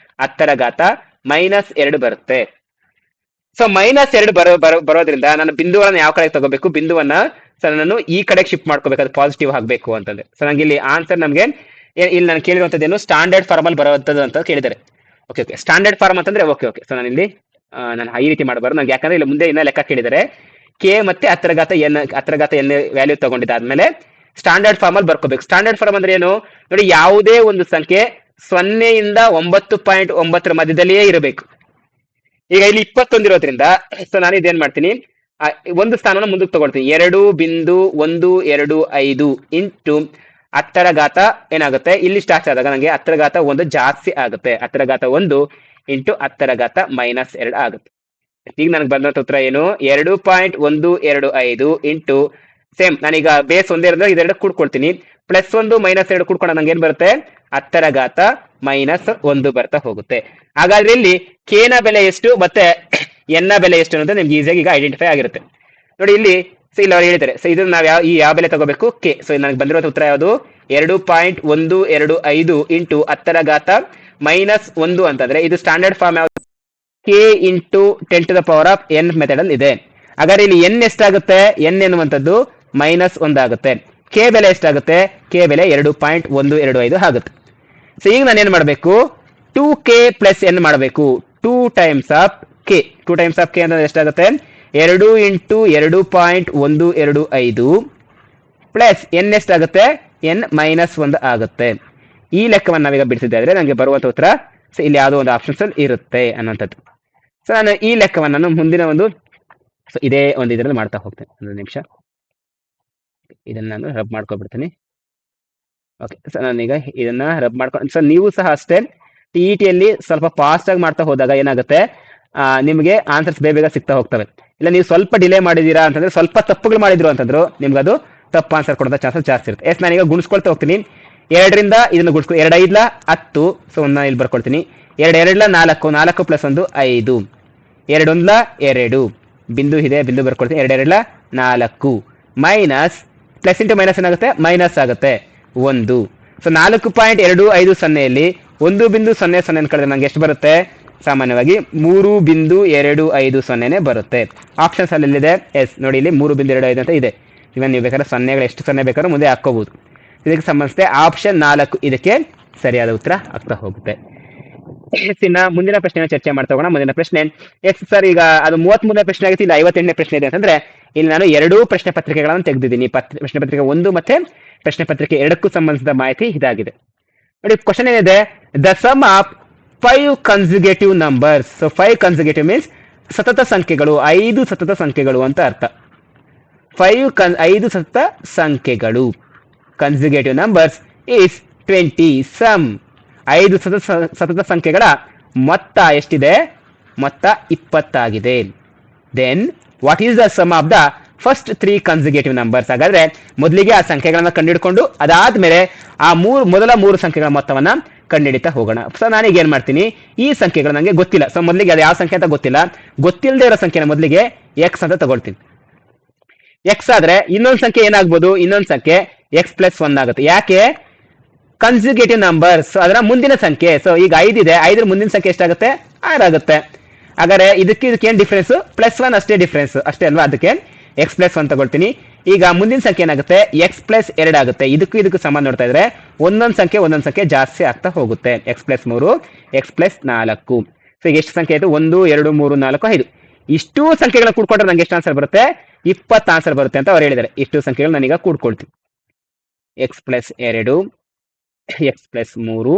A: 10⁻2 ಬರುತ್ತೆ. ಸೊ -2 ಬರೋದ್ರಿಂದ ನಾನು ಬಿಂದುವನ್ನ ಯಾವ ಕಡೆಗೆ ತಗೋಬೇಕು? ಬಿಂದುವನ್ನ ಸೊ ನಾನು ಈ ಕಡೆಗೆ ಶಿಫ್ಟ್ ಮಾಡ್ಕೋಬೇಕು, ಅದು ಪಾಸಿಟಿವ್ ಆಗಬೇಕು ಅಂತಂದ್ರೆ. ಸೊ ನಂಗೆ ಇಲ್ಲಿ ಆನ್ಸರ್ ನಮ್ಗೆ ಇಲ್ಲಿ ನಾನು ಕೇಳಿರುವಂತದ್ದೇನು, ಸ್ಟ್ಯಾಂಡರ್ಡ್ ಫಾರ್ಮ್ ಅಲ್ಲಿ ಬರುವಂತದ್ದು ಅಂತ ಕೇಳಿದ್ದಾರೆ. ಓಕೆ, ಸ್ಟ್ಯಾಂಡರ್ಡ್ ಫಾರ್ಮ್ ಅಂತಂದ್ರೆ ಓಕೆ. ಸೊ ನಾನು ಇಲ್ಲಿ ನಾನು ಈ ರೀತಿ ಮಾಡಬಾರ್ದು ನಂಗೆ, ಯಾಕಂದ್ರೆ ಇಲ್ಲಿ ಮುಂದೆ ಇನ್ನ ಲೆಕ್ಕ ಕೇಳಿದರೆ ಕೆ ಮತ್ತೆ 10⁻n ವ್ಯಾಲ್ಯೂ ತಗೊಂಡಿದ್ದಾದ್ಮೇಲೆ ಸ್ಟ್ಯಾಂಡರ್ಡ್ ಫಾರ್ಮ್ ಅಲ್ಲಿ ಬರ್ಕೋಬೇಕು. ಸ್ಟ್ಯಾಂಡರ್ಡ್ ಫಾರ್ಮ್ ಅಂದ್ರೆ ಏನು ನೋಡಿ, ಯಾವುದೇ ಒಂದು ಸಂಖ್ಯೆ 0 ಇಂದ 9.9 ಮಧ್ಯದಲ್ಲಿಯೇ ಇರಬೇಕು. ಈಗ ಇಲ್ಲಿ 21 ಇರೋದ್ರಿಂದ ಸೊ ನಾನು ಇದೇನ್ ಮಾಡ್ತೀನಿ, ಒಂದು ಸ್ಥಾನನ ಮುಂದಕ್ಕೆ ತಗೊಳ್ತೀನಿ. 2.125 ಇಂಟು 10⁻ ಏನಾಗುತ್ತೆ? ಇಲ್ಲಿ ಸ್ಟಾರ್ಟ್ ಆದಾಗ ನನಗೆ 10⁻1 ಜಾಸ್ತಿ ಆಗುತ್ತೆ. 10⁻1 ಇಂಟು 10⁻2 ಆಗುತ್ತೆ. ಈಗ ನನಗೆ ಬಂದಂತ ಉತ್ತರ ಏನು? 2.125 ಇಂಟು ಸೇಮ್ ನಾನೀಗ ಬೇಸ್ ಒಂದೇ ಇರೋದ್ರೆ ಇದೆರಡು ಕೂಡ್ಕೊಳ್ತೀನಿ. +1 -2 ಕೂಡ್ಕೊಂಡ ನಂಗೆ ಏನ್ ಬರುತ್ತೆ? 10⁻1 ಬರ್ತಾ ಹೋಗುತ್ತೆ. ಹಾಗಾದ್ರೆ ಇಲ್ಲಿ ಕೆ ನ ಬೆಲೆ ಎಷ್ಟು ಮತ್ತೆ ಎನ್ ನ ಬೆಲೆ ಎಷ್ಟು ಅಂತ ನಿಮ್ಗೆ ಈಸಿಯಾಗಿ ಈಗ ಐಡೆಂಟಿಫೈ ಆಗಿರುತ್ತೆ. ನೋಡಿ ಇಲ್ಲಿ ಇಲ್ಲಿ ಅವ್ರು ಹೇಳಿದ್ದಾರೆ. ಸೊ ಇದನ್ನ ನಾವು ಯಾವ ಬೆಲೆ ತಗೋಬೇಕು? ಕೆ. ಸೊ ನನಗೆ ಬಂದಿರೋ ಉತ್ತರ ಯಾವುದು? 2.125 ಇಂಟು 10⁻1 ಅಂತಂದ್ರೆ ಇದು ಸ್ಟ್ಯಾಂಡರ್ಡ್ ಫಾರ್ಮ್ ಯಾವುದು? K into 10 to the power of n method ಅಲ್ಲಿ ಇದೆ. ಹಾಗಾದ್ರೆ ಇಲ್ಲಿ ಎನ್ ಎಷ್ಟಾಗುತ್ತೆ? ಎನ್ ಎನ್ನುವಂಥದ್ದು -1 ಆಗುತ್ತೆ. ಕೆ ಬೆಲೆ ಎಷ್ಟಾಗುತ್ತೆ? ಕೆ ಬೆಲೆ 2.125 ಆಗುತ್ತೆ. ಸೊ ಈಗ ನಾನು ಏನ್ ಮಾಡಬೇಕು? 2k ಪ್ಲಸ್ ಎನ್ ಮಾಡಬೇಕು. 2 times of K. 2 times of K ಅಂದ್ರೆ ಎಷ್ಟಾಗುತ್ತೆ? 2 ಇಂಟು 2.125 ಪ್ಲಸ್ ಎನ್ ಎಷ್ಟಾಗುತ್ತೆ? ಎನ್ -1 ಆಗುತ್ತೆ. ಈ ಲೆಕ್ಕವನ್ನು ನಾವೀಗ ಬಿಡಿಸಿದ್ರೆ ನನಗೆ ಬರುವಂತ ಉತ್ತರ ಸೊ ಇಲ್ಲಿ ಯಾವುದೋ ಒಂದು ಆಪ್ಷನ್ಸ್ ಅಲ್ಲಿ ಇರುತ್ತೆ ಅನ್ನೋಂಥದ್ದು. ಸೊ ನಾನು ಈ ಲೆಕ್ಕವನ್ನು ನಾನು ಮುಂದಿನ ಒಂದು ಸೊ ಇದೇ ಒಂದು ಇದರಲ್ಲಿ ಮಾಡ್ತಾ ಹೋಗ್ತೇನೆ. ಒಂದು ನಿಮಿಷ ಇದನ್ನ ನಾನು ರಬ್ ಮಾಡ್ಕೊಬಿಡ್ತೀನಿ. ಓಕೆ, ಸೊ ನಾನೀಗ ಇದನ್ನ ರಬ್ ಮಾಡ್ಕೊಂಡು, ಸೊ ನೀವು ಸಹ ಅಷ್ಟೇ TET-ಯಲ್ಲಿ ಸ್ವಲ್ಪ ಫಾಸ್ಟ್ ಆಗಿ ಮಾಡ್ತಾ ಹೋದಾಗ ಏನಾಗುತ್ತೆ, ನಿಮಗೆ ಆನ್ಸರ್ಸ್ ಬೇಗ ಸಿಗ್ತಾ ಹೋಗ್ತವೆ. ಇಲ್ಲ ನೀವು ಸ್ವಲ್ಪ ಡಿಲೇ ಮಾಡಿದೀರಾ ಅಂತಂದ್ರೆ, ಸ್ವಲ್ಪ ತಪ್ಪುಗಳು ಮಾಡಿದ್ರು ಅಂತಂದ್ರು ನಿಮ್ಗೆ ಅದು ತಪ್ಪು ಆನ್ಸರ್ ಕೊಡೋದ ಚಾನ್ಸಸ್ ಜಾಸ್ತಿ ಇರುತ್ತೆ. ನಾನೀಗ ಗುಣಿಸ್ಕೊಳ್ತಾ ಹೋಗ್ತೀನಿ. 2ರಿಂದ ಇದನ್ನು ಗುಣಿಸ್ಕೊ, 2 5 10. ಸೊ ಇಲ್ಲಿ ಬರ್ಕೊಳ್ತೀನಿ. ಎರಡು ಎರಡ್ಲ 4, 4 ಪ್ಲಸ್ 1 5, 2 1 2, ಬಿಂದು ಇದೆ, ಬಿಂದು ಬರ್ಕೊಳ್ತೀನಿ, 2 2 4 ಮೈನಸ್ ಪ್ಲಸ್ ಇಂಟು ಮೈನಸ್ ಏನಾಗುತ್ತೆ, ಮೈನಸ್ ಆಗುತ್ತೆ 1. ಸೊ 4.250ಯಲ್ಲಿ 1.00 ಕಳೆದ್ರೆ ನಂಗೆ ಎಷ್ಟು ಬರುತ್ತೆ, ಸಾಮಾನ್ಯವಾಗಿ 3.250 ಬರುತ್ತೆ. ಆಪ್ಷನ್ಸ್ ಅಲ್ಲಿ ಎಲ್ಲಿದೆ, ಎಸ್ ನೋಡಿ ಇಲ್ಲಿ 3.25 ಅಂತ ಇದೆ. ಇವನ್ ನೀವು ಬೇಕಾದ್ರೆ ಸೊನ್ನೆಗಳು ಎಷ್ಟು ಸೊನ್ನೆ ಬೇಕಾದ್ರೂ ಮುಂದೆ ಹಾಕೋಬಹುದು. ಇದಕ್ಕೆ ಸಂಬಂಧಿಸಿದ ಆಪ್ಷನ್ 4 ಇದಕ್ಕೆ ಸರಿಯಾದ ಉತ್ತರ ಆಗ್ತಾ ಹೋಗುತ್ತೆ. ಮುಂದಿನ ಪ್ರಶ್ನೆಯನ್ನು ಚರ್ಚೆ ಮಾಡ್ತಾ ಹೋಗೋಣ. ಮುಂದಿನ ಪ್ರಶ್ನೆ ಎಸ್ ಸರ್, ಈಗ ಅದು 33ನೇ ಪ್ರಶ್ನೆ ಆಗಿತ್ತು, ಇಲ್ಲಿ 58ನೇ ಪ್ರಶ್ನೆ ಇದೆ ಅಂತಂದ್ರೆ ಇಲ್ಲಿ ನಾನು 2 ಪ್ರಶ್ನೆ ಪತ್ರಿಕೆಗಳನ್ನು ತೆಗೆದಿದ್ದೀನಿ. ಪ್ರಶ್ನೆ ಪತ್ರಿಕೆ 1 ಮತ್ತೆ ಪ್ರಶ್ನೆ ಪತ್ರಿಕೆ 2ಕ್ಕೂ ಸಂಬಂಧಿಸಿದ ಮಾಹಿತಿ ಇದಾಗಿದೆ. ನೋಡಿ ಕ್ವಶನ್ ಏನಿದೆ, the sum of 5 consecutive numbers. So 5 consecutive means ಸತತ ಸಂಖ್ಯೆಗಳು, 5 ಸತತ ಸಂಖ್ಯೆಗಳು ಅಂತ ಅರ್ಥ. 5 ಸತತ ಸಂಖ್ಯೆಗಳು ಕನ್ಸಿಕ್ಯೂಟಿವ್ ನಂಬರ್ಸ್ ಈಸ್ 20. ಸಮ್ 5 ಸತತ ಸಂಖ್ಯೆಗಳ ಮೊತ್ತ ಎಷ್ಟಿದೆ, ಮೊತ್ತ 20 ಆಗಿದೆ. Then what is the sum of the first 3 consecutive numbers. ಹಾಗಾದ್ರೆ ಮೊದಲಿಗೆ ಆ ಸಂಖ್ಯೆಗಳನ್ನ ಕಂಡುಹಿಡ್ಕೊಂಡು ಅದಾದ್ಮೇಲೆ ಆ ಮೊದಲ 3 ಸಂಖ್ಯೆಗಳ ಮೊತ್ತವನ್ನ ಕಂಡುಹಿಡಿತಾ ಹೋಗೋಣ. ಸೊ ನಾನೀಗ ಏನ್ ಮಾಡ್ತೀನಿ, ಈ ಸಂಖ್ಯೆಗಳು ನನಗೆ ಗೊತ್ತಿಲ್ಲ. ಸೊ ಮೊದಲಿಗೆ ಅದು ಯಾವ ಸಂಖ್ಯೆ ಅಂತ ಗೊತ್ತಿಲ್ಲ, ಗೊತ್ತಿಲ್ಲದೆ ಇರೋ ಸಂಖ್ಯೆನ ಮೊದಲಿಗೆ ಎಕ್ಸ್ ಅಂತ ತಗೊಳ್ತೀನಿ. ಎಕ್ಸ್ ಆದ್ರೆ ಇನ್ನೊಂದು ಸಂಖ್ಯೆ ಏನಾಗ್ಬೋದು, ಇನ್ನೊಂದು ಸಂಖ್ಯೆ ಎಕ್ಸ್ ಪ್ಲಸ್ 1 ಆಗುತ್ತೆ. ಯಾಕೆ, ಕನ್ಸಿಕ್ಯೂಟಿವ್ ನಂಬರ್ಸ್ ಅದರ ಮುಂದಿನ ಸಂಖ್ಯೆ. ಸೊ ಈಗ 5 ಇದೆ, 5ರ ಮುಂದಿನ ಸಂಖ್ಯೆ ಎಷ್ಟಾಗುತ್ತೆ, 6 ಆಗುತ್ತೆ. ಹಾಗಾದ್ರೆ ಇದಕ್ಕೆ ಏನ್ ಡಿಫ್ರೆನ್ಸ್, +1 ಅಷ್ಟೇ ಡಿಫ್ರೆನ್ಸ್ ಅಷ್ಟೇ ಅಲ್ವಾ, ಅದಕ್ಕೆ ಎಕ್ಸ್ ಪ್ಲಸ್ 1 ತಗೊಳ್ತೀನಿ. ಈಗ ಮುಂದಿನ ಸಂಖ್ಯೆ ಏನಾಗುತ್ತೆ, ಎಕ್ಸ್ ಪ್ಲಸ್ 2 ಆಗುತ್ತೆ. ಇದಕ್ಕೂ ಸಂಬಂಧ ನೋಡ್ತಾ ಇದ್ರೆ ಒಂದೊಂದು ಸಂಖ್ಯೆ ಜಾಸ್ತಿ ಆಗ್ತಾ ಹೋಗುತ್ತೆ. X plus 3, X plus 4. So ಈಗ ಎಷ್ಟು ಸಂಖ್ಯೆ ಆಯ್ತು, 1 2 3 4 5. ಇಷ್ಟು ಸಂಖ್ಯೆಗಳನ್ನ ಕೂಡ್ಕೊಂಡ್ರೆ ನಂಗೆ ಎಷ್ಟು ಆನ್ಸರ್ ಬರುತ್ತೆ, 20 ಆನ್ಸರ್ ಬರುತ್ತೆ ಅಂತ ಅವ್ರು ಹೇಳಿದ್ದಾರೆ. ಇಷ್ಟು ಸಂಖ್ಯೆಗಳು ನಾನೀಗ ಕೂಡ್ಕೊಳ್ತೀನಿ. X plus 2 x plus 3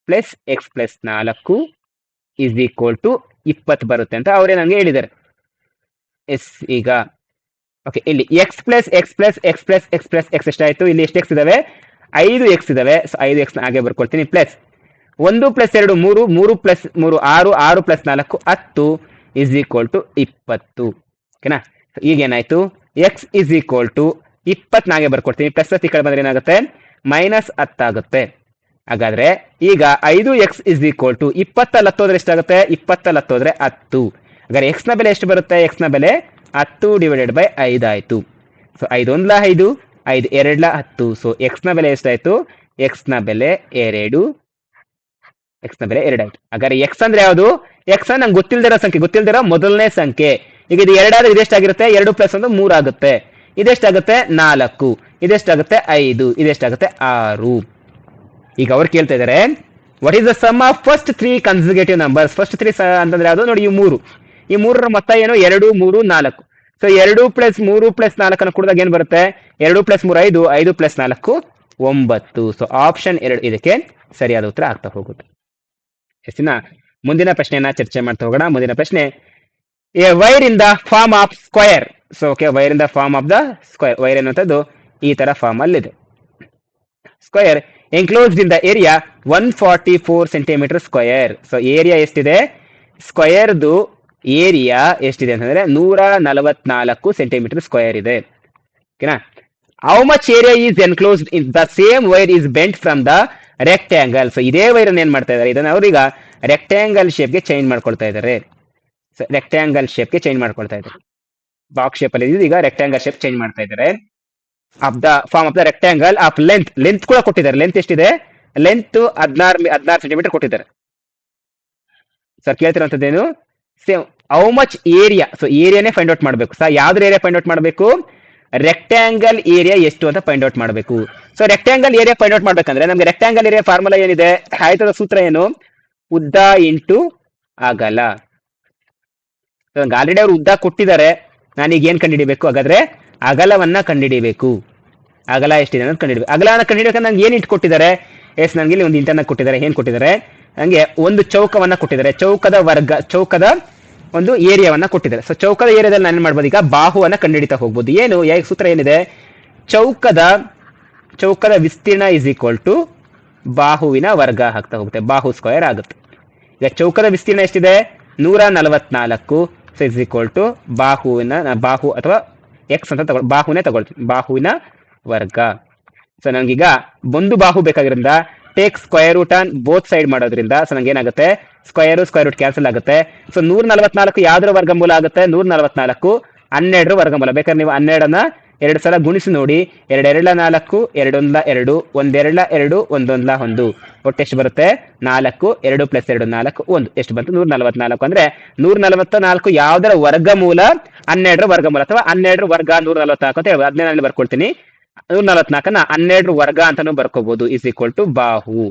A: plus x plus 4 is equal to 20 ಬರುತ್ತೆ ಅಂತ ಅವರೇ ನನಗೆ ಹೇಳಿದ್ದಾರೆ. ಎಸ್ ಈಗ ಓಕೆ, ಇಲ್ಲಿ X plus x plus x plus x plus X ಎಷ್ಟಾಯ್ತು, ಇಲ್ಲಿ ಎಷ್ಟು ಎಕ್ಸ್ ಇದಾವೆ, 5 ಎಕ್ಸ್ ಇದಾವೆ. ಸೊ 5 ಎಕ್ಸ್ ಹಾಗೆ ಬರ್ಕೊಳ್ತೀನಿ. Plus 1 plus 2 3, 3 plus 3 6, 6 plus 4 10 is equal to 20. ಓಕೆನಾ, ಈಗೇನಾಯ್ತು, ಎಕ್ಸ್ ಇಸ್ ಈಕ್ವಲ್ ಟು 20 ನಾಗೆ ಬರ್ಕೊಡ್ತೀನಿ. ಪ್ಲಸ್ ಈ ಕಡೆ ಬಂದ್ರೆ ಏನಾಗುತ್ತೆ, -10 ಆಗುತ್ತೆ. ಹಾಗಾದ್ರೆ ಈಗ 5x ಇಸ್ ಈಕ್ವಲ್ ಟು 20 ಅಲ್ಲಿ ಹತ್ತೋದ್ರೆ ಎಷ್ಟಾಗುತ್ತೆ, 20 ಅಲ್ಲಿ ಹತ್ತೋದ್ರೆ 10. ಹಾಗಾದ್ರೆ ಎಕ್ಸ್ ನ ಬೆಲೆ ಎಷ್ಟು ಬರುತ್ತೆ, ಎಕ್ಸ್ ನ ಬೆಲೆ 10 ಡಿವೈಡೆಡ್ ಬೈ 5 ಆಯ್ತು. ಸೊ 5 1 5, 5 2 10. ಸೊ ಎಕ್ಸ್ ನ ಬೆಲೆ ಎಷ್ಟಾಯ್ತು, ಎಕ್ಸ್ ನ ಬೆಲೆ 2, ಎಕ್ಸ್ ನ ಬೆಲೆ 2 ಆಯ್ತು. ಹಾಗಾದ್ರೆ ಎಕ್ಸ್ ಅಂದ್ರೆ ಯಾವುದು, ಎಕ್ಸ್ ನಂಗೆ ಗೊತ್ತಿಲ್ದಿರೋ ಸಂಖ್ಯೆ, ಗೊತ್ತಿಲ್ದಿರೋ ಮೊದಲನೇ ಸಂಖ್ಯೆ. ಈಗ ಇದು 2 ಆದ್ರೆ ಇದೆಷ್ಟಾಗಿರುತ್ತೆ, 2 ಪ್ಲಸ್ 1 3 ಆಗುತ್ತೆ. ಇದೆಷ್ಟಾಗುತ್ತೆ 4, ಇದೆಷ್ಟಾಗುತ್ತೆ 5, ಇದೆಷ್ಟಾಗುತ್ತೆ 6. ಈಗ ಅವ್ರು ಕೇಳ್ತಾ ಇದಾರೆ, what is the sum of first 3 consecutive numbers. First 3 ಅಂತಂದ್ರೆ ಯಾವುದು ನೋಡಿ, ಈ 3ರ ಮೊತ್ತ ಏನು, 2 3 4. ಸೊ 2 ಪ್ಲಸ್ 3 ಪ್ಲಸ್ 4 ಅನ್ನು ಕೂಡಿದಾಗ ಏನ್ ಬರುತ್ತೆ, 2 ಪ್ಲಸ್ 3 5, 5 ಪ್ಲಸ್ 4 9. ಸೊ ಆಪ್ಷನ್ 2 ಇದಕ್ಕೆ ಸರಿಯಾದ ಉತ್ತರ ಆಗ್ತಾ ಹೋಗುತ್ತೆ. ಎಷ್ಟಿನ ಮುಂದಿನ ಪ್ರಶ್ನೆಯನ್ನ ಚರ್ಚೆ ಮಾಡ್ತಾ ಹೋಗೋಣ. ಮುಂದಿನ ಪ್ರಶ್ನೆ, a wire in the form of square. So okay, wire in the form of the square. Wire ಎನ್ನುವಂಥದ್ದು ಈ ತರ ಫಾರ್ಮ್ ಅಲ್ಲಿ ಇದೆ. Square enclosed in the area 144 centimetre square. So area ಎಷ್ಟಿದೆ, ಸ್ಕ್ವಯರ್ದು ಏರಿಯಾ ಎಷ್ಟಿದೆ ಅಂತಂದ್ರೆ 144 ಸೆಂಟಿಮೀಟರ್ ಸ್ಕ್ವಯರ್ ಇದೆ. ಓಕೆನಾ, how much area is enclosed in the same wire is bent from the rectangle. So ಇದೇ ವೈರ್ ಅನ್ನು ಏನ್ ಮಾಡ್ತಾ ಇದ್ದಾರೆ, ಇದನ್ನ ಅವ್ರೀಗ ರೆಕ್ಟ್ಯಾಂಗಲ್ ಶೇಪ್ಗೆ ಚೇಂಜ್ ಮಾಡ್ಕೊಳ್ತಾ ಇದ್ದಾರೆ. ರೆಕ್ಟ್ಯಾಂಗಲ್ ಶೇಪ್ಗೆ ಚೇಂಜ್ ಮಾಡ್ಕೊಳ್ತಾ ಇದ್ದಾರೆ. ಬಾಕ್ಸ್ ಶೇಪ್ ಅಲ್ಲಿ ಈಗ ರೆಕ್ಟ್ಯಾಂಗಲ್ ಶೇಪ್ ಚೇಂಜ್ ಮಾಡ್ತಾ ಇದ್ದಾರೆ. Of the form of the rectangle of length ಕೂಡ ಕೊಟ್ಟಿದ್ದಾರೆ. ಲೆಂತ್ ಎಷ್ಟಿದೆ, ಲೆಂತ್ 16 ಸೆಂಟಿಮೀಟರ್ ಕೊಟ್ಟಿದ್ದಾರೆ. ಸರ್ ಕೇಳ್ತಿರೋಂಥದ್ದೇನು, same how much area. So ಏರಿಯಾನೇ ಫೈಂಡ್ ಔಟ್ ಮಾಡಬೇಕು. ಸೊ ಯಾವ್ದ್ರ ಏರಿಯಾ ಫೈಂಡ್ ಔಟ್ ಮಾಡಬೇಕು, ರೆಕ್ಟ್ಯಾಂಗಲ್ ಏರಿಯಾ ಎಷ್ಟು ಅಂತ ಫೈಂಡ್ ಔಟ್ ಮಾಡಬೇಕು. So rectangle area find out ಮಾಡ್ಬೇಕಂದ್ರೆ ನಮ್ಗೆ ರೆಕ್ಟ್ಯಾಂಗಲ್ ಏರಿಯಾ ಫಾರ್ಮುಲಾ ಏನಿದೆ, ಆಯ್ತದ ಸೂತ್ರ ಏನು, ಉದ್ದ ಇಂಟು ಅಗಲ. ಆಲ್ರೆಡಿ ಅವ್ರು ಉದ್ದ ಕೊಟ್ಟಿದ್ದಾರೆ, ನಾನೀಗ ಏನ್ ಕಂಡುಹಿಡಿಬೇಕು, ಹಾಗಾದ್ರೆ ಅಗಲವನ್ನ ಕಂಡುಹಿಡಿಬೇಕು. ಅಗಲ ಎಷ್ಟಿದೆ ಅನ್ನೋದು ಕಂಡುಹಿಡಿಬೇಕು. ಅಗಲವನ್ನ ಕಂಡುಹಿಡಿಬೇಕಂದ್ರೆ ನಂಗೆ ಏನ್ ಇಟ್ಕೊಟ್ಟಿದ್ದಾರೆ, ಎಸ್ ನಂಗೆ ಇಲ್ಲಿ ಒಂದು ಇಂಟರ್ನ ಕೊಟ್ಟಿದ್ದಾರೆ. ಏನ್ ಕೊಟ್ಟಿದ್ದಾರೆ, ನಂಗೆ ಒಂದು ಚೌಕವನ್ನ ಕೊಟ್ಟಿದ್ದಾರೆ. ಚೌಕದ ಒಂದು ಏರಿಯಾವನ್ನ ಕೊಟ್ಟಿದ್ದಾರೆ. ಸೊ ಚೌಕದ ಏರಿಯಾದಲ್ಲಿ ನಾನು ಏನ್ ಮಾಡ್ಬೋದು, ಈಗ ಬಾಹುವನ್ನ ಕಂಡುಹಿಡಿತಾ ಹೋಗ್ಬೋದು. ಏನು ಸೂತ್ರ ಏನಿದೆ, ಚೌಕದ ವಿಸ್ತೀರ್ಣ ಇಸ್ ಈಕ್ವಲ್ ಟು ಬಾಹುವಿನ ವರ್ಗ ಆಗ್ತಾ ಹೋಗುತ್ತೆ. ಬಾಹು ಸ್ಕ್ವೇರ್ ಆಗುತ್ತೆ. ಈಗ ಚೌಕದ ವಿಸ್ತೀರ್ಣ ಎಷ್ಟಿದೆ, 144. ಸೊ ಇಸ್ ಈಕ್ವಲ್ ಟು ಬಾಹು ಅಥವಾ ಎಕ್ಸ್ ಅಂತ ಬಾಹುನೇ ತಗೊಳ್ತೀನಿ, ಬಾಹುವಿನ ವರ್ಗ. ಸೊ ನಂಗೀಗ ಒಂದು ಬಾಹು ಬೇಕಾಗಿರೋದ್ರಿಂದ take square root on both side ಮಾಡೋದ್ರಿಂದ ಸೊ ನಂಗೆ ಏನಾಗುತ್ತೆ ಸ್ಕ್ವೇರ್ ರೂಟ್ ಕ್ಯಾನ್ಸಲ್ ಆಗುತ್ತೆ. ಸೊ 144 ಯಾವ್ದ್ರ ವರ್ಗಮೂಲ ಆಗುತ್ತೆ? 144 12 ವರ್ಗಮೂಲ. ಬೇಕಾದ್ರೆ ನೀವು 12ನ್ನ 2 ಸಲ ಗುಣಿಸಿ ನೋಡಿ. 2 2 4, 2 1 2, 1 2 2, 1 1 1. ಒಟ್ಟು ಎಷ್ಟು ಬರುತ್ತೆ? 4, 2 + 2 4, 1. ಎಷ್ಟು ಬಂತು? 144. ಅಂದ್ರೆ 144 ಯಾವ್ದರ ವರ್ಗಮೂಲ? 12ರ ವರ್ಗಮೂಲ ಅಥವಾ 12ರ ವರ್ಗ 144 ಅಂತ ಹೇಳ್ಬೋದು. ಅದನ್ನೇ ನಾನು ಬರ್ಕೊಳ್ತೀನಿ. 144ನ 12ರ ವರ್ಗ ಅಂತಾನು ಬರ್ಕೋಬಹುದು. ಇಸ್ ಈಕ್ವಲ್ ಟು ಬಾಹು.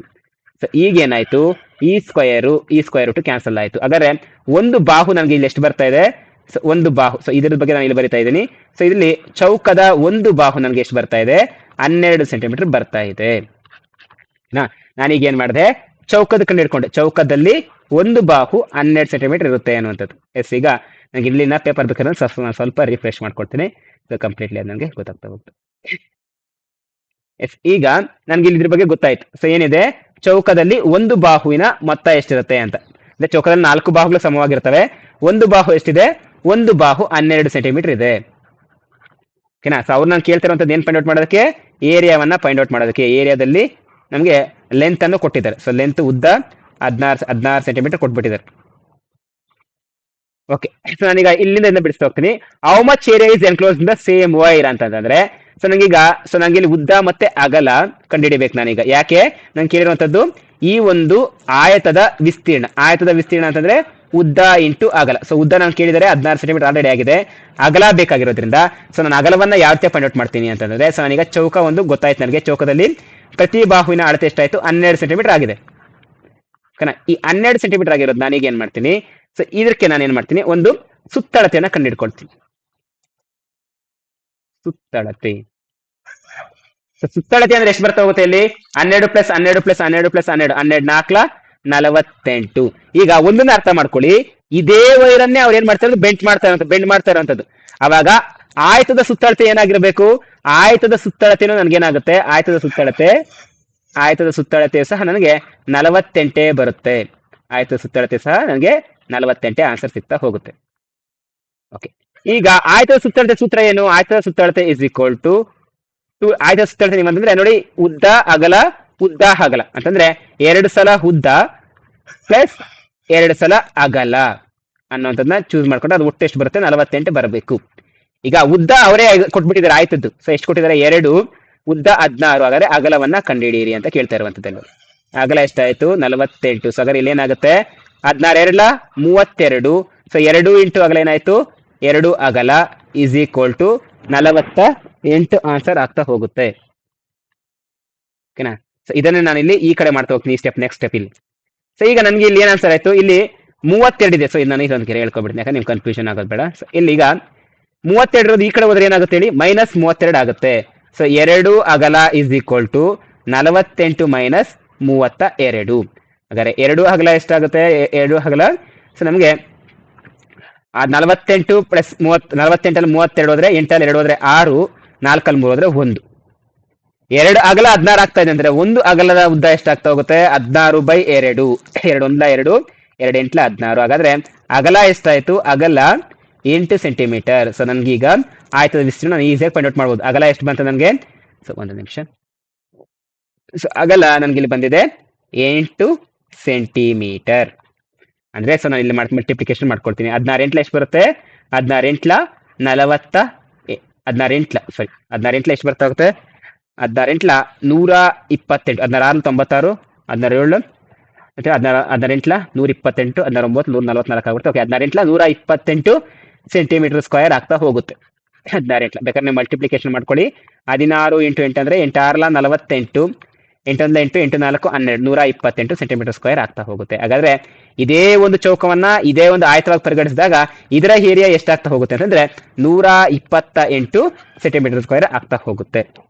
A: ಸೊ ಈಗೇನಾಯ್ತು? ಈ ಸ್ಕ್ವೇರ್ ರೂಟ್ ಕ್ಯಾನ್ಸಲ್ ಆಯ್ತು. ಹಾಗಾದ್ರೆ ಒಂದು ಬಾಹು ನಮ್ಗೆ ಇಲ್ಲಿ ಎಷ್ಟು ಬರ್ತಾ ಇದೆ? ಒಂದು ಬಾಹು. ಸೊ ಇದ್ರ ಬಗ್ಗೆ ನಾನು ಇಲ್ಲಿ ಬರಿತಾ ಇದ್ದೀನಿ. ಸೊ ಇಲ್ಲಿ ಚೌಕದ ಒಂದು ಬಾಹು ನನಗೆ ಎಷ್ಟು ಬರ್ತಾ ಇದೆ? 12 ಸೆಂಟಿಮೀಟರ್ ಬರ್ತಾ ಇದೆ. ನಾನೀಗ ಏನ್ ಮಾಡಿದೆ? ಚೌಕದ ಕಂಡು ಹಿಡ್ಕೊಂಡೆ. ಚೌಕದಲ್ಲಿ ಒಂದು ಬಾಹು 12 ಸೆಂಟಿಮೀಟರ್ ಇರುತ್ತೆ ಅನ್ನುವಂಥದ್ದು. ಎಸ್, ಈಗ ನನಗೆ ಇಲ್ಲಿನ ಪೇಪರ್ ಬೇಕಾದ್ರೆ ಸ್ವಲ್ಪ ರಿಫ್ರೆಶ್ ಮಾಡ್ಕೊಡ್ತೀನಿ. ಸೊ ಕಂಪ್ಲೀಟ್ಲಿ ಅದು ನನಗೆ ಗೊತ್ತಾಗ್ತಾ ಹೋಗ್ತು. ಎಸ್, ಈಗ ನನ್ಗೆ ಇಲ್ಲಿ ಇದ್ರ ಬಗ್ಗೆ ಗೊತ್ತಾಯ್ತು. ಸೊ ಏನಿದೆ? ಚೌಕದಲ್ಲಿ ಒಂದು ಬಾಹುವಿನ ಮೊತ್ತ ಎಷ್ಟಿರುತ್ತೆ ಅಂತ. ಅಂದ್ರೆ ಚೌಕದಲ್ಲಿ 4 ಬಾಹುಗಳು ಸಮವಾಗಿರ್ತವೆ. ಒಂದು ಬಾಹು ಎಷ್ಟಿದೆ? ಒಂದು ಬಾಹು 12 ಸೆಂಟಿಮೀಟರ್ ಇದೆ. ಓಕೆನಾ? ಸೊ ಅವ್ರು ನಾನು ಕೇಳ್ತಿರೋಂಥದ್ದು ಏನ್ ಫೈಂಡ್ ಔಟ್ ಮಾಡೋದಕ್ಕೆ? ಏರಿಯಾವನ್ನ ಫೈಂಡ್ ಔಟ್ ಮಾಡೋದಕ್ಕೆ. ಏರಿಯಾದಲ್ಲಿ ನಮಗೆ ಲೆಂತ್ ಅನ್ನು ಕೊಟ್ಟಿದ್ದಾರೆ. ಸೊ ಲೆಂತ್ ಉದ್ದ 16 ಸೆಂಟಿಮೀಟರ್ ಕೊಟ್ಬಿಟ್ಟಿದ್ದಾರೆ. ಓಕೆ, ಸೊ ನಾನೀಗ ಇಲ್ಲಿಂದ ಬಿಡಿಸ್ತಾ ಹೋಗ್ತೀನಿ. How much area is enclose in the same wire ಅಂತಂದ್ರೆ ಸೊ ನಂಗೆ ಇಲ್ಲಿ ಉದ್ದ ಮತ್ತೆ ಅಗಲ ಕಂಡುಹಿಡಿಬೇಕು ನಾನೀಗ. ಯಾಕೆ ನಂಗೆ ಕೇಳಿರುವಂತದ್ದು ಈ ಒಂದು ಆಯತದ ವಿಸ್ತೀರ್ಣ ಅಂತಂದ್ರೆ ಉದ್ದ ಇಂಟು ಅಗಲ. ಸೊ ಉದ್ದ ನಾನು ಕೇಳಿದರೆ 16 ಸೆಂಟಿಮೀಟರ್ ಆಲ್ರೆಡಿ ಆಗಿದೆ. ಅಗಲ ಬೇಕಾಗಿರೋದ್ರಿಂದ ಸೊ ನಾನು ಅಗಲವನ್ನ ಯಾವ ರೀತಿ ಫೈಂಡ್ ಔಟ್ ಮಾಡ್ತೀನಿ ಅಂತಂದ್ರೆ ಸೊ ನಾನೀಗ ಚೌಕ ಒಂದು ಗೊತ್ತಾಯ್ತು ನನಗೆ. ಚೌಕದಲ್ಲಿ ಪ್ರತಿ ಬಾಹುವಿನ ಅಳತೆ ಎಷ್ಟಾಯ್ತು? 12 ಸೆಂಟಿಮೀಟರ್ ಆಗಿದೆ. ಓಕೆನಾ? ಈ 12 ಸೆಂಟಿಮೀಟರ್ ಆಗಿರೋದು ನಾನೀಗ ಏನ್ ಮಾಡ್ತೀನಿ? ಸೊ ಇದಕ್ಕೆ ನಾನು ಏನ್ ಮಾಡ್ತೀನಿ? ಒಂದು ಸುತ್ತಳತೆಯನ್ನ ಕಂಡುಹಿಡ್ಕೊಳ್ತೀನಿ. ಸುತ್ತಳತೆ. ಸುತ್ತಳತೆ ಅಂದ್ರೆ ಎಷ್ಟು ಬರ್ತಾ ಹೋಗುತ್ತೆ ಇಲ್ಲಿ? 12 + 12 + 12 + 12, 12 4 48. ಈಗ ಒಂದನ್ನ ಅರ್ಥ ಮಾಡ್ಕೊಳ್ಳಿ. ಇದೇ ವೈರನ್ನೇ ಅವ್ರು ಏನ್ ಮಾಡ್ತಾರೆ? ಬೆಂಡ್ ಮಾಡ್ತಾ ಇರೋಂಥದ್ದು. ಅವಾಗ ಆಯತದ ಸುತ್ತಳತೆ ಏನಾಗಿರ್ಬೇಕು? ಆಯತದ ಸುತ್ತಳತೆನೂ ನನ್ಗೇನಾಗುತ್ತೆ? ಆಯತದ ಸುತ್ತಳತೆ ಸಹ ನನಗೆ 48 ಬರುತ್ತೆ. ಆಯತದ ಸುತ್ತಳತೆ ಸಹ ನನಗೆ 48 ಆನ್ಸರ್ ಸಿಗ್ತಾ ಹೋಗುತ್ತೆ. ಓಕೆ, ಈಗ ಆಯತದ ಸುತ್ತಳತೆ ಸೂತ್ರ ಏನು? ಆಯತದ ಸುತ್ತಳತೆ ಇಸ್ ಈಕ್ವಲ್ ಟು ಆಯತದ ಸುತ್ತಳತೆ ನೀವಂತಂದ್ರೆ ನೋಡಿ, ಉದ್ದ ಅಗಲ ಅಂತಂದ್ರೆ 2 ಸಲ ಉದ್ದ ಪ್ಲಸ್ 2 ಸಲ ಅಗಲ ಅನ್ನೋಂಥದ್ದನ್ನ ಚೂಸ್ ಮಾಡ್ಕೊಂಡು ಅದು ಒಟ್ಟು ಎಷ್ಟು ಬರುತ್ತೆ? 48 ಬರಬೇಕು. ಈಗ ಉದ್ದ ಅವರೇ ಕೊಟ್ಬಿಟ್ಟಿದ್ದಾರೆ ಆಯ್ತದ್ದು. ಸೊ ಎಷ್ಟು ಕೊಟ್ಟಿದ್ದಾರೆ? 2, ಉದ್ದ 16. ಹಾಗಾದ್ರೆ ಅಗಲವನ್ನ ಕಂಡುಹಿಡಿಯಿರಿ ಅಂತ ಕೇಳ್ತಾ ಇರುವಂತದ್ದು. ಅಗಲ ಎಷ್ಟಾಯ್ತು? 48. ಸೊ ಹಾಗಾದ್ರೆ ಇಲ್ಲಿ ಏನಾಗುತ್ತೆ? 16 32. ಸೊ 2 ಇಂಟು ಅಗಲ ಏನಾಯ್ತು? 2 ಅಗಲ ಇಸ್ ಈಕ್ವಲ್ ಟು 48 ಆನ್ಸರ್ ಆಗ್ತಾ ಹೋಗುತ್ತೆ. ಓಕೆನಾ? ಸೊ ಇದನ್ನ ನಾನು ಇಲ್ಲಿ ಈ ಕಡೆ ಮಾಡ್ತಾ ಹೋಗ್ತೀನಿ. ನೆಕ್ಸ್ಟ್ ಸ್ಟೆಪ್ ಇಲ್ಲಿ. ಸೊ ಈಗ ನನ್ಗೆ ಇಲ್ಲಿ ಏನ್ ಆನ್ಸರ್ ಆಯ್ತು? ಇಲ್ಲಿ 32 ಇದೆ. ಸೊ ಇದು ನಾನು ಇದೊಂದು ಕೆರೆ ಹೇಳ್ಕೊಬಿಡ್ತೀನಿ, ಯಾಕಂದ್ರೆ ನಿಮ್ಗೆ ಕನ್ಫ್ಯೂಷನ್ ಆಗೋದು ಬೇಡ. ಸೊ ಇಲ್ಲಿ ಈಗ 32 ಈ ಕಡೆ ಹೋದ್ರೆ ಏನಾಗುತ್ತೆ ಹೇಳಿ? -32 ಆಗುತ್ತೆ. ಸೊ 2 ಅಗಲ ಇಸ್ ಈಕ್ವಲ್ ಟು 48 - 32. ಹಾಗಾದ್ರೆ 2 ಅಗಲ ಎಷ್ಟಾಗುತ್ತೆ? 2 ಅಗಲ ಸೊ ನಮಗೆ 48 + 30, 48 ಅಲ್ಲಿ 32 ಹೋದ್ರೆ 8 ಅಲ್ಲಿ 2 ಹೋದ್ರೆ 6, 4 ಅಲ್ಲಿ 3 ಹೋದ್ರೆ 1. 2 ಅಗಲ 16 ಆಗ್ತಾ ಇದೆ ಅಂದ್ರೆ ಒಂದು ಅಗಲದ ಉದ್ದ ಎಷ್ಟಾಗ್ತಾ ಹೋಗುತ್ತೆ? 16/2. 2 1 2, 2 8 16. ಹಾಗಾದ್ರೆ ಅಗಲ ಎಷ್ಟಾಯ್ತು? ಅಗಲ 8 ಸೆಂಟಿಮೀಟರ್. ಸೊ ನನ್ಗೀಗ ಆಯ್ತದ ವಿಸ್ತೀರ್ಣ ನಾನು ಈಸಿಯಾಗಿ ಫೈಂಡ್ ಔಟ್ ಮಾಡ್ಬೋದು. ಅಗಲ ಎಷ್ಟು ಬಂತು ನನಗೆ? ಸೊ ಒಂದು ನಿಮಿಷ. ಸೊ ಅಗಲ ನನ್ಗೆ ಇಲ್ಲಿ ಬಂದಿದೆ 8 ಸೆಂಟಿಮೀಟರ್. ಅಂದ್ರೆ ಸೊ ನಾನು ಇಲ್ಲಿ ಮಲ್ಟಿಪ್ಲಿಕೇಶನ್ ಮಾಡ್ಕೊಳ್ತೀನಿ. 16 8 ಎಷ್ಟು ಬರುತ್ತೆ? 16 8 40, 16 8 ಎಷ್ಟು ಬರ್ತಾ ಹೋಗುತ್ತೆ? 16 8 128, 16 96, 16 7 16 128, 16 9 144 ಆಗುತ್ತೆ. ಓಕೆ, 16 128 ಸೆಂಟಿಮೀಟರ್ ಸ್ಕ್ವೇರ್ ಆಗ್ತಾ ಹೋಗುತ್ತೆ. 16 ಬೇಕಾದ್ರೆ ನೀವು ಮಲ್ಟಿಪ್ಲಿಕೇಶನ್ ಮಾಡ್ಕೊಳ್ಳಿ. 16 × 8 ಅಂದ್ರೆ 8 6 48, 8 1 8, 8 4 12, 128 ಸೆಂಟಿಮೀಟರ್ ಸ್ಕ್ವೇರ್ ಆಗ್ತಾ ಹೋಗುತ್ತೆ. ಹಾಗಾದ್ರೆ ಇದೇ ಒಂದು ಚೌಕವನ್ನ ಇದೇ ಒಂದು ಆಯತವಾಗಿ ಪರಿಗಣಿಸಿದಾಗ ಇದರ ಏರಿಯಾ ಎಷ್ಟಾಗ್ತಾ ಹೋಗುತ್ತೆ ಅಂತಂದ್ರೆ 128 ಸೆಂಟಿಮೀಟರ್ ಸ್ಕ್ವೇರ್ ಆಗ್ತಾ ಹೋಗುತ್ತೆ.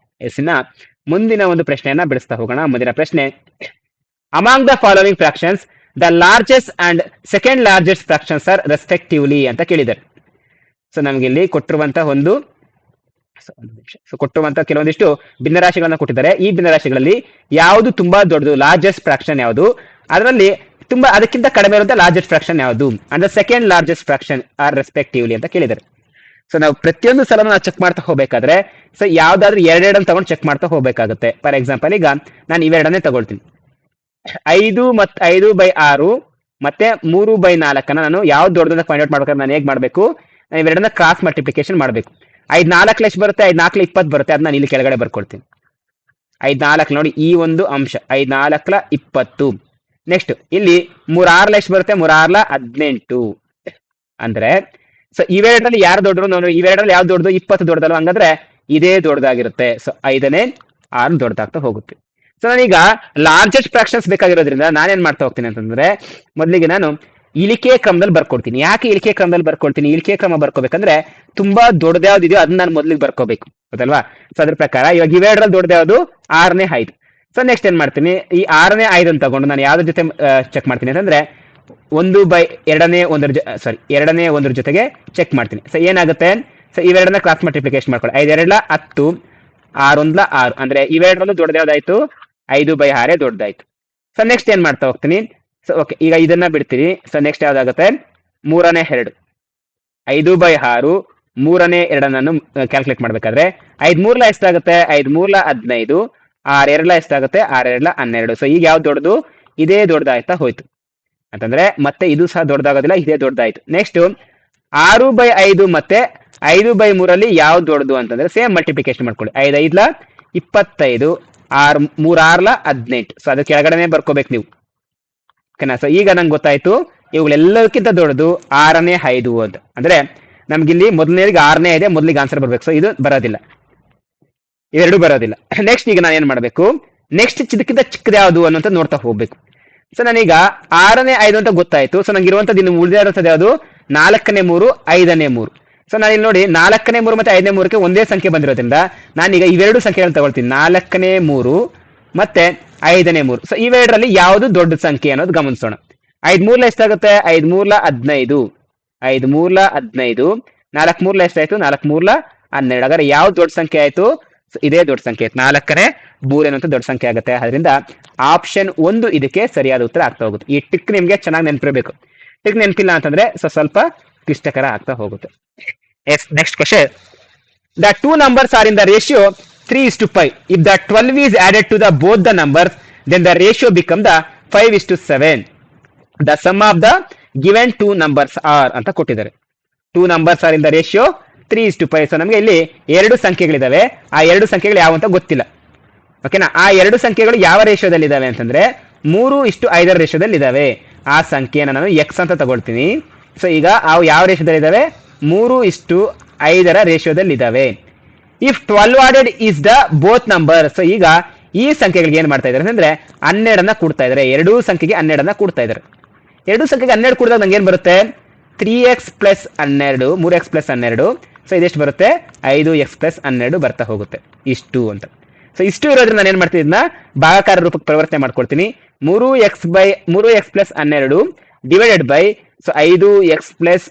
A: ಎಸ್ಸಿನ ಮುಂದಿನ ಒಂದು ಪ್ರಶ್ನೆಯನ್ನ ಬಿಡಿಸ್ತಾ ಹೋಗೋಣ. ಮುಂದಿನ ಪ್ರಶ್ನೆ, among the following fractions the largest and second largest fractions are respectively ಅಂತ ಕೇಳಿದ್ದಾರೆ. ಸೊ ನಮ್ಗೆ ಇಲ್ಲಿ ಕೊಟ್ಟಿರುವಂತಹ ಕೆಲವೊಂದಿಷ್ಟು ಭಿನ್ನರಾಶಿಗಳನ್ನ ಕೊಟ್ಟಿದ್ದಾರೆ. ಈ ಭಿನ್ನರಾಶಿಗಳಲ್ಲಿ ಯಾವುದು ತುಂಬಾ ದೊಡ್ಡದು, ಲಾರ್ಜೆಸ್ಟ್ ಫ್ರಾಕ್ಷನ್ ಯಾವುದು, ಅದರಲ್ಲಿ ತುಂಬಾ ಅದಕ್ಕಿಂತ ಕಡಿಮೆ ಇರುವಂತಹ ಲಾರ್ಜೆಸ್ಟ್ ಫ್ರಾಕ್ಷನ್ ಯಾವುದು, and second largest fraction are respectively ಅಂತ ಕೇಳಿದ್ದಾರೆ. ಸೊ ನಾವು ಪ್ರತಿಯೊಂದು ಸಲ ನಾವು ಚೆಕ್ ಮಾಡ್ತಾ ಹೋಗ್ಬೇಕಾದ್ರೆ ಸೊ ಯಾವ್ದಾದ್ರು 2 ತಗೊಂಡು ಚೆಕ್ ಮಾಡ್ತಾ ಹೋಗ್ಬೇಕಾಗುತ್ತೆ. ಫಾರ್ ಎಕ್ಸಾಂಪಲ್ ಈಗ ನಾನು ಇವೆರಡನ್ನೇ ತಗೊಳ್ತೀನಿ. 5/6 ಮತ್ತೆ 3/4 ನಾನು ಯಾವ್ದು ದೊಡ್ಡದನ್ನ ಫೈಂಡ್ ಔಟ್ ಮಾಡ್ಬೇಕಾದ್ರೆ ನಾನು ಹೇಗೆ ಮಾಡಬೇಕು, ನಾನು ಇವೆರಡನ್ನ ಕ್ರಾಸ್ ಮಲ್ಟಿಪ್ಲಿಕೇಶನ್ ಮಾಡಬೇಕು. 5/4 ಎಷ್ಟು ಬರುತ್ತೆ, 5/4 20 ಬರುತ್ತೆ, ಅದನ್ನ ನಾನು ಇಲ್ಲಿ ಕೆಳಗಡೆ ಬರ್ಕೊಳ್ತೀನಿ. 5/4 ನೋಡಿ ಈ ಒಂದು ಅಂಶ 5/4 20. ನೆಕ್ಸ್ಟ್ ಇಲ್ಲಿ 3/6 ಎಷ್ಟು ಬರುತ್ತೆ, 3/6 18. ಅಂದ್ರೆ ಸೊ ಇವೆರಡರಲ್ಲಿ ಯಾರು ದೊಡ್ಡದು ನೋಡಿ, ಇವೆರಡರಲ್ಲಿ ಯಾವ್ದು ದೊಡ್ಡದು, 20 ದೊಡ್ಡದಲ್ಲ, ಹಂಗಂದ್ರೆ ಇದೇ ದೊಡ್ಡದಾಗಿರುತ್ತೆ. ಸೊ 5ನೇ 6 ದೊಡ್ಡದಾಗ್ತಾ ಹೋಗುತ್ತೆ. ಸೊ ನಾನೀಗ ಲಾರ್ಜೆಸ್ಟ್ ಫ್ರಾಕ್ಷನ್ಸ್ ಬೇಕಾಗಿರೋದ್ರಿಂದ ನಾನೇನ್ ಮಾಡ್ತಾ ಹೋಗ್ತೀನಿ ಅಂತಂದ್ರೆ, ಮೊದಲಿಗೆ ನಾನು ಇಳಿಕೆ ಕ್ರಮದಲ್ಲಿ ಬರ್ಕೊಡ್ತೀನಿ. ಯಾಕೆ ಇಳಿಕೆ ಕ್ರಮದಲ್ಲಿ ಬರ್ಕೊಳ್ತೀನಿ, ಇಳಿಕೆ ಕ್ರಮ ಬರ್ಕೋಬೇಕಂದ್ರೆ ತುಂಬಾ ದೊಡ್ಡದು ಯಾವ್ದಿದೆಯೋ ಅದನ್ನ ನಾನು ಮೊದಲಿಗೆ ಬರ್ಕೋಬೇಕು, ಹೌದಲ್ವಾ. ಸೊ ಅದ್ರ ಪ್ರಕಾರ ಇವಾಗ ಇವೆರಡರಲ್ಲಿ ದೊಡ್ಡದು ಯಾವ್ದು, 6ನೇ 5. ಸೊ ನೆಕ್ಸ್ಟ್ ಏನ್ ಮಾಡ್ತೀನಿ, ಈ 6ನೇ 5 ಅನ್ನು ತಗೊಂಡು ನಾನು ಯಾವ್ದ್ರ ಜೊತೆ ಚೆಕ್ ಮಾಡ್ತೀನಿ ಅಂತಂದ್ರೆ 2/2 ಒಂದ್ರ ಜೊತೆಗೆ ಚೆಕ್ ಮಾಡ್ತೀನಿ. ಸೊ ಏನಾಗುತ್ತೆ, ಸೊ ಇವೆರಡನ್ನ ಕ್ರಾಸ್ ಮಲ್ಟಿಪ್ಲಿಕೇಶನ್ ಮಾಡ್ಕೊಳ್ಳಿ. 5/2 10, 6/1 6, ಅಂದ್ರೆ ಇವೆರಡರಲ್ಲೂ ದೊಡ್ಡದು ಯಾವ್ದಾಯ್ತು, 5/6 ದೊಡ್ಡದಾಯ್ತು. ಸೊ ನೆಕ್ಸ್ಟ್ ಏನ್ ಮಾಡ್ತಾ ಹೋಗ್ತೀನಿ, ಸೊ ಓಕೆ ಈಗ ಇದನ್ನ ಬಿಡ್ತೀನಿ. ಸೊ ನೆಕ್ಸ್ಟ್ ಯಾವ್ದಾಗುತ್ತೆ, 3ನೇ 2, 5/6 3ನೇ 2 ಕ್ಯಾಲ್ಕುಲೇಟ್ ಮಾಡ್ಬೇಕಾದ್ರೆ 5/3 ಎಷ್ಟಾಗುತ್ತೆ, 5/3 15, 6/2 ಎಷ್ಟಾಗುತ್ತೆ, 6/2 12. ಸೊ ಈಗ ಯಾವ್ದು ದೊಡ್ಡದು, ಇದೇ ದೊಡ್ಡದಾಯ್ತಾ ಹೋಯ್ತು ಅಂತಂದ್ರೆ ಮತ್ತೆ ಇದು ಸಹ ದೊಡ್ಡದಾಗೋದಿಲ್ಲ, ಇದೇ ದೊಡ್ಡದಾಯ್ತು. ನೆಕ್ಸ್ಟ್ 6/5 ಮತ್ತೆ 5/3 ಯಾವ್ದು ದೊಡ್ಡದು ಅಂತಂದ್ರೆ ಸೇಮ್ ಮಲ್ಟಿಪ್ಲಿಕೇಶನ್ ಮಾಡ್ಕೊಳ್ಳಿ. 5/5 25, 3/6 18. ಸೊ ಅದು ಕೆಳಗಡೆನೆ ಬರ್ಕೋಬೇಕು ನೀವು, ಓಕೆನಾ. ಸೊ ಈಗ ನಂಗೆ ಗೊತ್ತಾಯ್ತು ಇವುಗಳೆಲ್ಲಕ್ಕಿಂತ ದೊಡ್ಡದು 6ನೇ 5 ಅಂತ. ಅಂದ್ರೆ ನಮ್ಗಿಲ್ಲಿ ಮೊದಲನೇದಿಗೆ 6ನೇ ಇದೆ, ಮೊದಲಿಗೆ ಆನ್ಸರ್ ಬರ್ಬೇಕು. ಸೊ ಇದು ಬರೋದಿಲ್ಲ, ಇವೆರಡು ಬರೋದಿಲ್ಲ. ನೆಕ್ಸ್ಟ್ ಈಗ ನಾನು ಏನ್ ಮಾಡ್ಬೇಕು, ನೆಕ್ಸ್ಟ್ ಚಿಕ್ಕಕ್ಕಿಂತ ಚಿಕ್ಕದ ಯಾವುದು ಅನ್ನೋಂತ ನೋಡ್ತಾ ಹೋಗ್ಬೇಕು. ಸೊ ನಾನೀಗ 6ನೇ 5 ಅಂತ ಗೊತ್ತಾಯ್ತು. ಸೊ ನಂಗೆ ಇರುವಂತದ್ದು ಇನ್ನು ಉಳಿದೇ ಇರುತ್ತದೆ ಯಾವುದು, 4ನೇ 3 5ನೇ 3. ಸೊ ನಾನು ಇಲ್ಲಿ ನೋಡಿ 4ನೇ 3 ಮತ್ತೆ 5ನೇ 3ಕ್ಕೆ ಒಂದೇ ಸಂಖ್ಯೆ ಬಂದಿರೋದ್ರಿಂದ ನಾನೀಗ ಇವೆರಡು ಸಂಖ್ಯೆಗಳನ್ನು ತಗೊಳ್ತೀನಿ, 4ನೇ 3 ಮತ್ತೆ 5ನೇ 3. ಸೊ ಇವೆರಡರಲ್ಲಿ ಯಾವುದು ದೊಡ್ಡ ಸಂಖ್ಯೆ ಅನ್ನೋದು ಗಮನಿಸೋಣ. 5/3 ಎಷ್ಟಾಗುತ್ತೆ, 5/3 15, 5/3 15, 4/3 ಎಷ್ಟಾಯ್ತು, 4/3 12. ಹಾಗಾದ್ರೆ ಯಾವ್ದು ದೊಡ್ಡ ಸಂಖ್ಯೆ ಆಯ್ತು, ಇದೇ ದೊಡ್ಡ ಸಂಖ್ಯೆ ಆಯ್ತು. 4ನೇ 3 ಅನ್ನೋಂಥ ದೊಡ್ಡ ಸಂಖ್ಯೆ ಆಗುತ್ತೆ. ಅದರಿಂದ ಆಪ್ಷನ್ 1 ಇದಕ್ಕೆ ಸರಿಯಾದ ಉತ್ತರ ಆಗ್ತಾ ಹೋಗುತ್ತೆ. ಈ ಟಿಕ್ ನಿಮ್ಗೆ ಚೆನ್ನಾಗಿ ನೆನಪಿರಬೇಕು. ಟಿಕ್ ನೆನಪಿಲ್ಲ ಅಂತಂದ್ರೆ ಸ್ವಲ್ಪ ಕ್ಲಿಷ್ಟಕರ ಆಗ್ತಾ ಹೋಗುತ್ತೆ. Next question, the two numbers are in the ratio 3:5. If the 12 is added to the both the numbers, then the ratio become the 5:7. The sum of the given two numbers are ಅಂತ ಕೊಟ್ಟಿದ್ದಾರೆ. Two numbers are in the ratio 3:5. So ನಮಗೆ ಇಲ್ಲಿ ಎರಡು ಸಂಖ್ಯೆಗಳಿದಾವೆ, ಆ ಎರಡು ಸಂಖ್ಯೆಗಳು ಯಾವ ಅಂತ ಗೊತ್ತಿಲ್ಲ, ಓಕೆನಾ. ಆ ಎರಡು ಸಂಖ್ಯೆಗಳು ಯಾವ ರೇಷಿಯೋದಲ್ಲಿ ಇದಾವೆ ಅಂತಂದ್ರೆ 3:5 ರೇಷಿಯೋದಲ್ಲಿ ಇದಾವೆ. ಆ ಸಂಖ್ಯೆಯನ್ನು ನಾನು ಎಕ್ಸ್ ಅಂತ ತಗೊಳ್ತೀನಿ. ಸೊ ಈಗ ಅವು ಯಾವ ರೇಷಿಯೋದಲ್ಲಿ ಇದಾವೆ, 3:5 ರೇಷಿಯೋದಲ್ಲಿ ಇದಾವೆ. If 12 added is the both number. So ಈಗ ಈ ಸಂಖ್ಯೆಗಳಿಗೆ ಏನ್ ಮಾಡ್ತಾ ಇದ್ದಾರೆ ಅಂದ್ರೆ 12 ಕೂಡ್ತಾ ಇದ್ದಾರೆ, ಎರಡೂ ಸಂಖ್ಯೆಗೆ 12 ಕೂಡ್ತಾ ಇದ್ದಾರೆ. ಎರಡೂ ಸಂಖ್ಯೆಗೆ 12 ಕೂಡಿದಾಗ ನಂಗೆ ಏನ್ ಬರುತ್ತೆ, 3x + 12, 3x + 12. ಸೊ ಇದೆಷ್ಟು ಬರುತ್ತೆ, 5x + 12 ಬರ್ತಾ ಹೋಗುತ್ತೆ, ಇಷ್ಟು ಅಂತ. ಸೊ ಇಷ್ಟು ಇರೋದ್ರಿಂದ ನಾನು ಏನ್ ಮಾಡ್ತೀನಿ, ಇದನ್ನ ಭಾಗಾಕಾರ ರೂಪಕ್ಕೆ ಪರಿವರ್ತನೆ ಮಾಡ್ಕೊಳ್ತೀನಿ. 3x + 12 divided by 5x +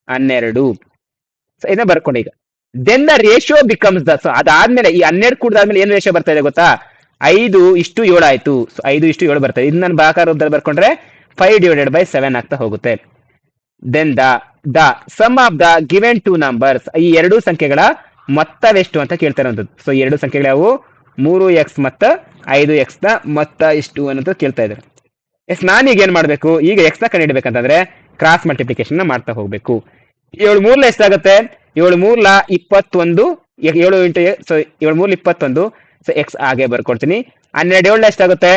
A: 12. So ಇದನ್ನ ಬರ್ಕೊಂಡು ಈಗ then the ratio becomes the. So ಅದಾದ್ಮೇಲೆ ಈ 12 ಕೂಡಿದಾದ್ಮೇಲೆ ಏನ್ ರೇಷಿಯೋ ಬರ್ತಾ ಇದೆ ಗೊತ್ತಾ, 5:7 ಆಯ್ತು. ಸೊ 5:7 ಬರ್ತದೆ. ಇದನ್ನ ನಾನು ಭಾಗಾಕಾರ ರೂಪದಲ್ಲಿ ಬರ್ಕೊಂಡ್ರೆ 5/7 ಆಗ್ತಾ ಹೋಗುತ್ತೆ. Then the sum of the given two numbers. ಈ ಎರಡು ಸಂಖ್ಯೆಗಳ ಮೊತ್ತವೆಷ್ಟು ಅಂತ ಕೇಳ್ತಾ ಇರುವಂತದ್ದು. ಸೊ ಎರಡು ಸಂಖ್ಯೆಗಳು ಯಾವುವು, 3x ಮತ್ತು 5x ನ ಮೊತ್ತ ಎಷ್ಟು ಅನ್ನೋದು ಕೇಳ್ತಾ ಇದ್ದಾರೆ. ಎಸ್ ನಾನೀಗ ಏನ್ ಮಾಡ್ಬೇಕು, ಈಗ ಎಕ್ಸ್ ನ ಕಂಡುಹಿಡಬೇಕಂತಂದ್ರೆ ಕ್ರಾಸ್ ಮಲ್ಟಿಪ್ಲಿಕೇಶನ್ ಮಾಡ್ತಾ ಹೋಗ್ಬೇಕು. 7×3 ಎಷ್ಟಾಗುತ್ತೆ, 7×3 21, 7 ಇಂಟು ಸೊ 7×3 21. ಸೊ ಎಕ್ಸ್ ಹಾಗೆ ಬರ್ಕೊಡ್ತೀನಿ. 12 ಎಷ್ಟಾಗುತ್ತೆ,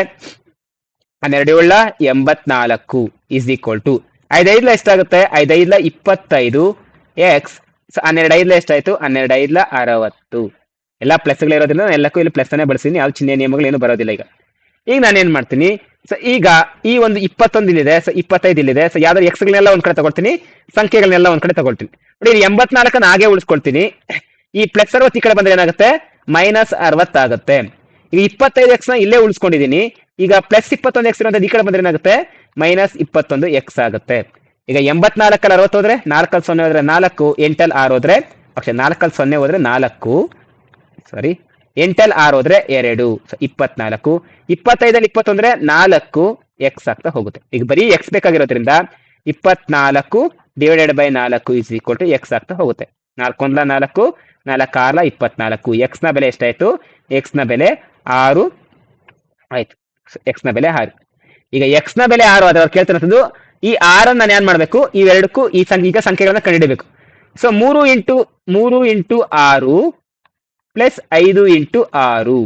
A: 12 84 ಇಸ್ ಈಕ್ವಲ್ ಟು 5×5 ಎಷ್ಟಾಗುತ್ತೆ, 5×5 25 ಎಕ್ಸ್. 12×5 ಎಷ್ಟಾಯ್ತು, 12×5 60. ಎಲ್ಲ ಪ್ಲಸ್ಗಳು ಇರೋದ್ರಿಂದ ನಾನು ಎಲ್ಲಕ್ಕೂ ಇಲ್ಲಿ ಪ್ಲಸ್ ಅನ್ನೇ ಬಳಸ್ತೀನಿ, ಯಾವ ಚಿಹ್ನೆ ನಿಯಮಗಳು ಏನು ಬರೋದಿಲ್ಲ. ಈಗ ನಾನೇನ್ ಮಾಡ್ತೀನಿ, ಸೊ ಈಗ ಈ ಒಂದು 21 ಇಲ್ಲಿದೆ, ಸೊ 25 ಇಲ್ಲಿದೆ. ಸೊ ಯಾವ್ದಾದ್ರು ಎಕ್ಸ್ಗಳನ್ನೆಲ್ಲ ಒಂದ್ ಕಡೆ ತಗೊಳ್ತೀನಿ, ಸಂಖ್ಯೆಗಳನ್ನೆಲ್ಲ ಒಂದ್ ಕಡೆ ತಗೊಳ್ತೀನಿ. ನೋಡಿ 84 ಹಾಗೆ ಉಳಿಸ್ಕೊಳ್ತೀನಿ. ಈ +60 ಈ ಕಡೆ ಬಂದ್ರೆ ಏನಾಗುತ್ತೆ, -60 ಆಗುತ್ತೆ. ಈಗ 25x ನ ಇಲ್ಲೇ ಉಳಿಸ್ಕೊಂಡಿದೀನಿ. ಈಗ +21x ಇರುವಂತದ್ದು ಈ ಕಡೆ ಬಂದ್ರೆ ಏನಾಗುತ್ತೆ, -21x ಆಗುತ್ತೆ. ಈಗ 84 60 ಹೋದ್ರೆ 4 0 ಹೋದ್ರೆ 4, 8 6 ಹೋದ್ರೆ 4 0 ಹೋದ್ರೆ 4, ಸಾರಿ 8 6 ಹೋದ್ರೆ 2, 24. 25 21 4 ಎಕ್ಸ್ ಆಗ್ತಾ ಹೋಗುತ್ತೆ. ಈಗ ಬರೀ ಎಕ್ಸ್ ಬೇಕಾಗಿರೋದ್ರಿಂದ 24 divided by 4 is equal to x ಆಗ್ತಾ ಹೋಗುತ್ತೆ. 4 1 4, 4 6 24. ಎಕ್ಸ್ ನ ಬೆಲೆ ಎಷ್ಟಾಯ್ತು, ಎಕ್ಸ್ ನ ಬೆಲೆ 6 ಆಯ್ತು. ಎಕ್ಸ್ ನ ಬೆಲೆ 6. ಈಗ ಎಕ್ಸ್ ನ ಬೆಲೆ 6 ಆದ್ರೆ ಅವ್ರು ಕೇಳ್ತಿರೋದು ಈ 6 ನಾನು ಏನ್ ಮಾಡ್ಬೇಕು, ಇವೆರಡಕ್ಕೂ ಈ ಈಗ ಸಂಖ್ಯೆಗಳನ್ನ ಕಂಡುಹಿಡಬೇಕು. ಸೊ 3 × 6 ಪ್ಲಸ್ 5 × 6,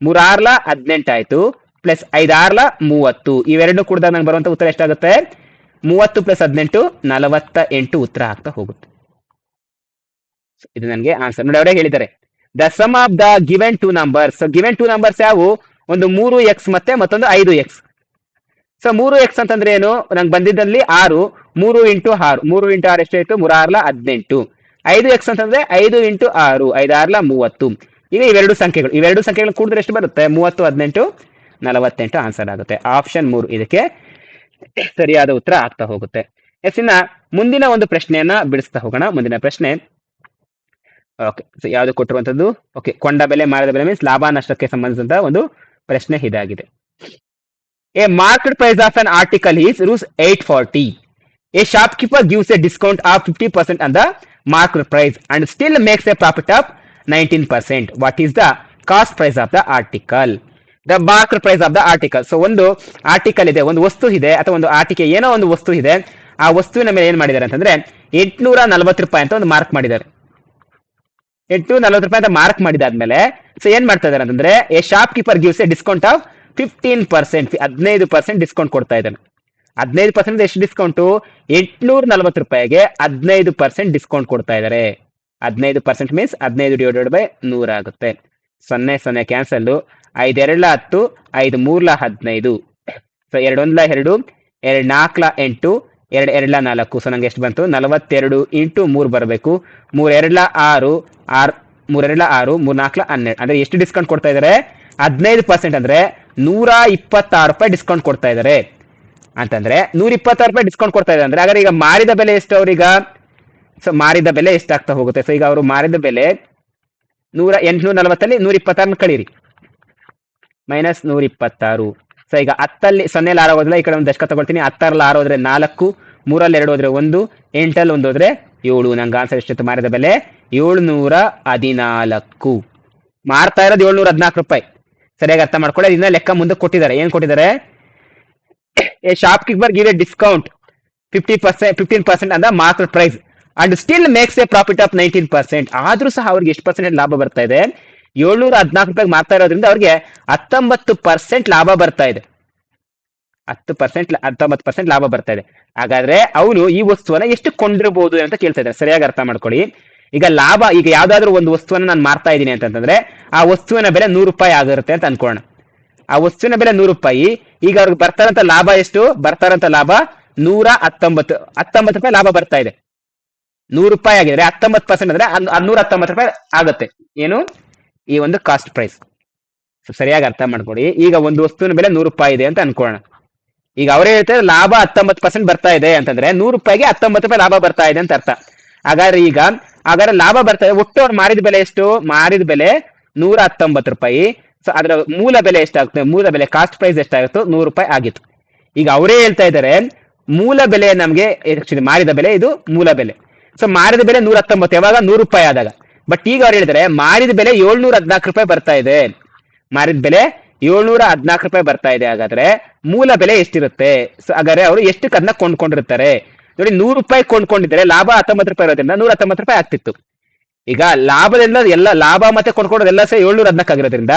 A: 3 6 18 ಆಯ್ತು, ಪ್ಲಸ್ 5 6 30. ಇವೆರಡು ಕೂಡ ನಂಗೆ ಬರುವಂತ ಉತ್ತರ ಎಷ್ಟಾಗುತ್ತೆ? 30 + 18 48 ಉತ್ತರ ಆಗ್ತಾ ಹೋಗುತ್ತೆ. ಇದು ನನಗೆ ಆನ್ಸರ್. ನೋಡಿ, ಅವರೇ ಹೇಳಿದ್ದಾರೆ the sum of the given two numbers. Given two numbers ಯಾವು? ಒಂದು 3x ಮತ್ತೆ ಮತ್ತೊಂದು 5x. ಸೊ 3x ಅಂತಂದ್ರೆ ಏನು? ನಂಗೆ ಬಂದಿದ್ದಲ್ಲಿ 6, 3 × 6, 3 × 6 ಎಷ್ಟಾಯ್ತು? 3 6 18. 5x ಅಂತಂದ್ರೆ 5 × 6, 5 6 30. ಈಗ ಇವೆರಡು ಸಂಖ್ಯೆಗಳು ಕೂಡಿದ್ರೆ ಎಷ್ಟು ಬರುತ್ತೆ? 30 18 48 ಆನ್ಸರ್ ಆಗುತ್ತೆ. ಆಪ್ಷನ್ 3 ಇದಕ್ಕೆ ಸರಿಯಾದ ಉತ್ತರ ಆಗ್ತಾ ಹೋಗುತ್ತೆ. ಎಸ್, ಇನ್ನ ಮುಂದಿನ ಒಂದು ಪ್ರಶ್ನೆಯನ್ನ ಬಿಡಿಸ್ತಾ ಹೋಗೋಣ. ಮುಂದಿನ ಪ್ರಶ್ನೆ ಓಕೆ, ಸೊ ಯಾವುದು ಕೊಟ್ಟಿರುವಂತದ್ದು? ಓಕೆ, ಕೊಂಡ ಬೆಲೆ ಮಾರದ ಬೆಲೆ ಮೀನ್ಸ್ ಲಾಭ ನಷ್ಟಕ್ಕೆ ಸಂಬಂಧಿಸಿದಂತ ಒಂದು ಪ್ರಶ್ನೆ ಇದಾಗಿದೆ. A market price of an article is ₹840. A shopkeeper gives a discount of 50% on the market price and still makes a profit of 19%. What is the cost price of the article? The market price of the article. So ಒಂದು ಆರ್ಟಿಕಲ್ ಇದೆ, ಒಂದು ವಸ್ತು ಇದೆ, ಅಥವಾ ಒಂದು ಆರ್ಟಿಕಲ್ ಏನೋ ಒಂದು ವಸ್ತು ಇದೆ. ಆ ವಸ್ತುವಿನ ಮೇಲೆ ಏನ್ ಮಾಡಿದ್ದಾರೆ ಅಂತಂದ್ರೆ ₹840 ಅಂತ ಒಂದು ಮಾರ್ಕ್ ಮಾಡಿದ್ದಾರೆ. ₹840 ಅಂತ ಮಾರ್ಕ್ ಮಾಡಿದಾದ್ಮೇಲೆ ಸೊ ಏನ್ ಮಾಡ್ತಾ ಇದಾರೆ ಅಂತಂದ್ರೆ A shop keeper gives a discount of 15%, 15% discount ಕೊಡ್ತಾ ಇದ್ದಾನೆ. 15% ಎಷ್ಟು ಡಿಸ್ಕೌಂಟು? ₹840ಗೆ 15% ಡಿಸ್ಕೌಂಟ್ ಕೊಡ್ತಾ ಇದ್ದಾರೆ. 15% ಮೀನ್ಸ್ 15/100 ಆಗುತ್ತೆ. 0 0 ಕ್ಯಾನ್ಸಲ್, 5 2 10, 5 3 15. ಸೊ 2 1 2, 2 4 8, 2 2 4. ಸೊ ನಂಗೆ ಎಷ್ಟು ಬಂತು? 42 × 3 ಬರಬೇಕು. 3 2 6, 3 2 6, 3 4 12. ಅಂದ್ರೆ ಎಷ್ಟು ಡಿಸ್ಕೌಂಟ್ ಕೊಡ್ತಾ ಇದಾರೆ? 15% ಅಂದ್ರೆ ₹126 ಡಿಸ್ಕೌಂಟ್ ಕೊಡ್ತಾ ಇದಾರೆ. ಅಂತಂದ್ರೆ ₹126 ಡಿಸ್ಕೌಂಟ್ ಕೊಡ್ತಾ ಇದ್ದಾರೆ ಅಂದ್ರೆ ಹಾಗಾದ್ರೆ ಈಗ ಮಾರಿದ ಬೆಲೆ ಎಷ್ಟು ಅವ್ರೀಗ? ಸೊ ಮಾರಿದ ಬೆಲೆ ಎಷ್ಟಾಗ್ತಾ ಹೋಗುತ್ತೆ? ಸೊ ಈಗ ಅವರು ಮಾರಿದ ಬೆಲೆ 840 126 ಕಳೀರಿ, ಮೈನಸ್ 126. ಸೊ ಈಗ 10 0 6 ಹೋದ್ರೆ ಈ ಕಡೆ ಒಂದು ದಶಕ ತಗೊಳ್ತೀನಿ. 10 6 ಹೋದ್ರೆ 4, 3 2 ಹೋದ್ರೆ 1, 8 1 ಹೋದ್ರೆ 7. ನಂಗೆ ಆನ್ಸರ್ ಎಷ್ಟಿತ್ತು? ಮಾರಿದ ಬೆಲೆ ₹714. ಮಾರ್ತಾ ಇರೋದು ₹714. ಸರಿಯಾಗಿ ಅರ್ಥ ಮಾಡ್ಕೊಳ್ಳಿ. ಇದನ್ನ ಲೆಕ್ಕ ಮುಂದೆ ಕೊಟ್ಟಿದ್ದಾರೆ. ಏನ್ ಕೊಟ್ಟಿದ್ದಾರೆ? A shop keeper give a discount 15% on the market price and still makes a profit of 19%. ಆದ್ರೂ ಸಹ ಅವ್ರಿಗೆ ಎಷ್ಟು ಪರ್ಸೆಂಟ್ ಲಾಭ ಬರ್ತಾ ಇದೆ? ₹714 ಮಾರ್ತಾ ಇರೋದ್ರಿಂದ ಅವ್ರಿಗೆ 19% ಲಾಭ ಬರ್ತಾ ಇದೆ. 19% ಲಾಭ ಬರ್ತಾ ಇದೆ. ಹಾಗಾದ್ರೆ ಅವನು ಈ ವಸ್ತುವನ್ನ ಎಷ್ಟು ಕೊಂಡಿರಬಹುದು ಅಂತ ಕೇಳ್ತಾ ಇದ್ದಾರೆ. ಸರಿಯಾಗಿ ಅರ್ಥ ಮಾಡ್ಕೊಳ್ಳಿ. ಈಗ ಲಾಭ, ಈಗ ಯಾವ್ದಾದ್ರು ಒಂದು ವಸ್ತುವನ್ನ ನಾನು ಮಾರ್ತಾ ಇದ್ದೀನಿ ಅಂತಂದ್ರೆ ಆ ವಸ್ತುವಿನ ಬೆಲೆ ₹100 ಆಗಿರುತ್ತೆ ಅಂತ ಅನ್ಕೋಣ. ಆ ವಸ್ತುವಿನ ಬೆಲೆ ₹100. ಈಗ ಅವ್ರಿಗೆ ಬರ್ತಾರಂತ ಲಾಭ ಎಷ್ಟು? ಬರ್ತಾರಂತ ಲಾಭ ₹119 ಲಾಭ ಬರ್ತಾ ಇದೆ. ₹100 ಆಗಿದ್ರೆ 19% ಅಂದ್ರೆ ₹119 ಆಗುತ್ತೆ. ಏನು? ಈ ಒಂದು ಕಾಸ್ಟ್ ಪ್ರೈಸ್. ಸರಿಯಾಗಿ ಅರ್ಥ ಮಾಡ್ಕೊಡಿ. ಈಗ ಒಂದು ವಸ್ತುವಿನ ಬೆಲೆ ₹100 ಇದೆ ಅಂತ ಅನ್ಕೋಣ. ಈಗ ಅವರೇ ಹೇಳ್ತಾರೆ ಲಾಭ 19% ಬರ್ತಾ ಇದೆ ಅಂತಂದ್ರೆ ₹100ಗೆ ₹19 ಲಾಭ ಬರ್ತಾ ಇದೆ ಅಂತ ಅರ್ಥ. ಹಾಗಾದ್ರೆ ಲಾಭ ಬರ್ತಾ ಇದೆ. ಒಟ್ಟು ಅವ್ರು ಮಾರಿದ ಬೆಲೆ ಎಷ್ಟು? ಮಾರಿದ ಬೆಲೆ ₹119. ಸೊ ಅದರ ಮೂಲ ಬೆಲೆ ಎಷ್ಟಾಗುತ್ತೆ? ಮೂಲ ಬೆಲೆ ಕಾಸ್ಟ್ ಪ್ರೈಸ್ ಎಷ್ಟಾಗುತ್ತೋ ₹100 ಆಗಿತ್ತು. ಈಗ ಅವರೇ ಹೇಳ್ತಾ ಇದ್ದಾರೆ ಮೂಲ ಬೆಲೆ ನಮ್ಗೆ ಮಾರಿದ ಬೆಲೆ ಇದು ಮೂಲ ಬೆಲೆ. ಸೊ ಮಾರಿದ ಬೆಲೆ 119 ಯಾವಾಗ? ₹100 ಆದಾಗ. ಬಟ್ ಈಗ ಅವ್ರು ಹೇಳಿದರೆ ಮಾರಿದ ಬೆಲೆ ₹714 ಬರ್ತಾ ಇದೆ. ಮಾರಿದ ಬೆಲೆ ₹714 ಬರ್ತಾ ಇದೆ. ಹಾಗಾದ್ರೆ ಮೂಲ ಬೆಲೆ ಎಷ್ಟಿರುತ್ತೆ? ಸೊ ಹಾಗಾದ್ರೆ ಅವರು ಎಷ್ಟಕ್ಕೆ ಅದನ್ನ ಕೊಂಡ್ಕೊಂಡಿರ್ತಾರೆ ನೋಡಿ. ₹100 ಕೊಂಡ್ಕೊಂಡಿದ್ದಾರೆ, ಲಾಭ ₹19 ಇರೋದ್ರಿಂದ ₹119 ಆಗ್ತಿತ್ತು. ಈಗ ಲಾಭದಿಂದ ಎಲ್ಲ ಲಾಭ ಮತ್ತೆ ಕೊಂಡ್ಕೊಳ್ಳೋದೆಲ್ಲ ಸಹ ₹714 ಆಗಿರೋದ್ರಿಂದ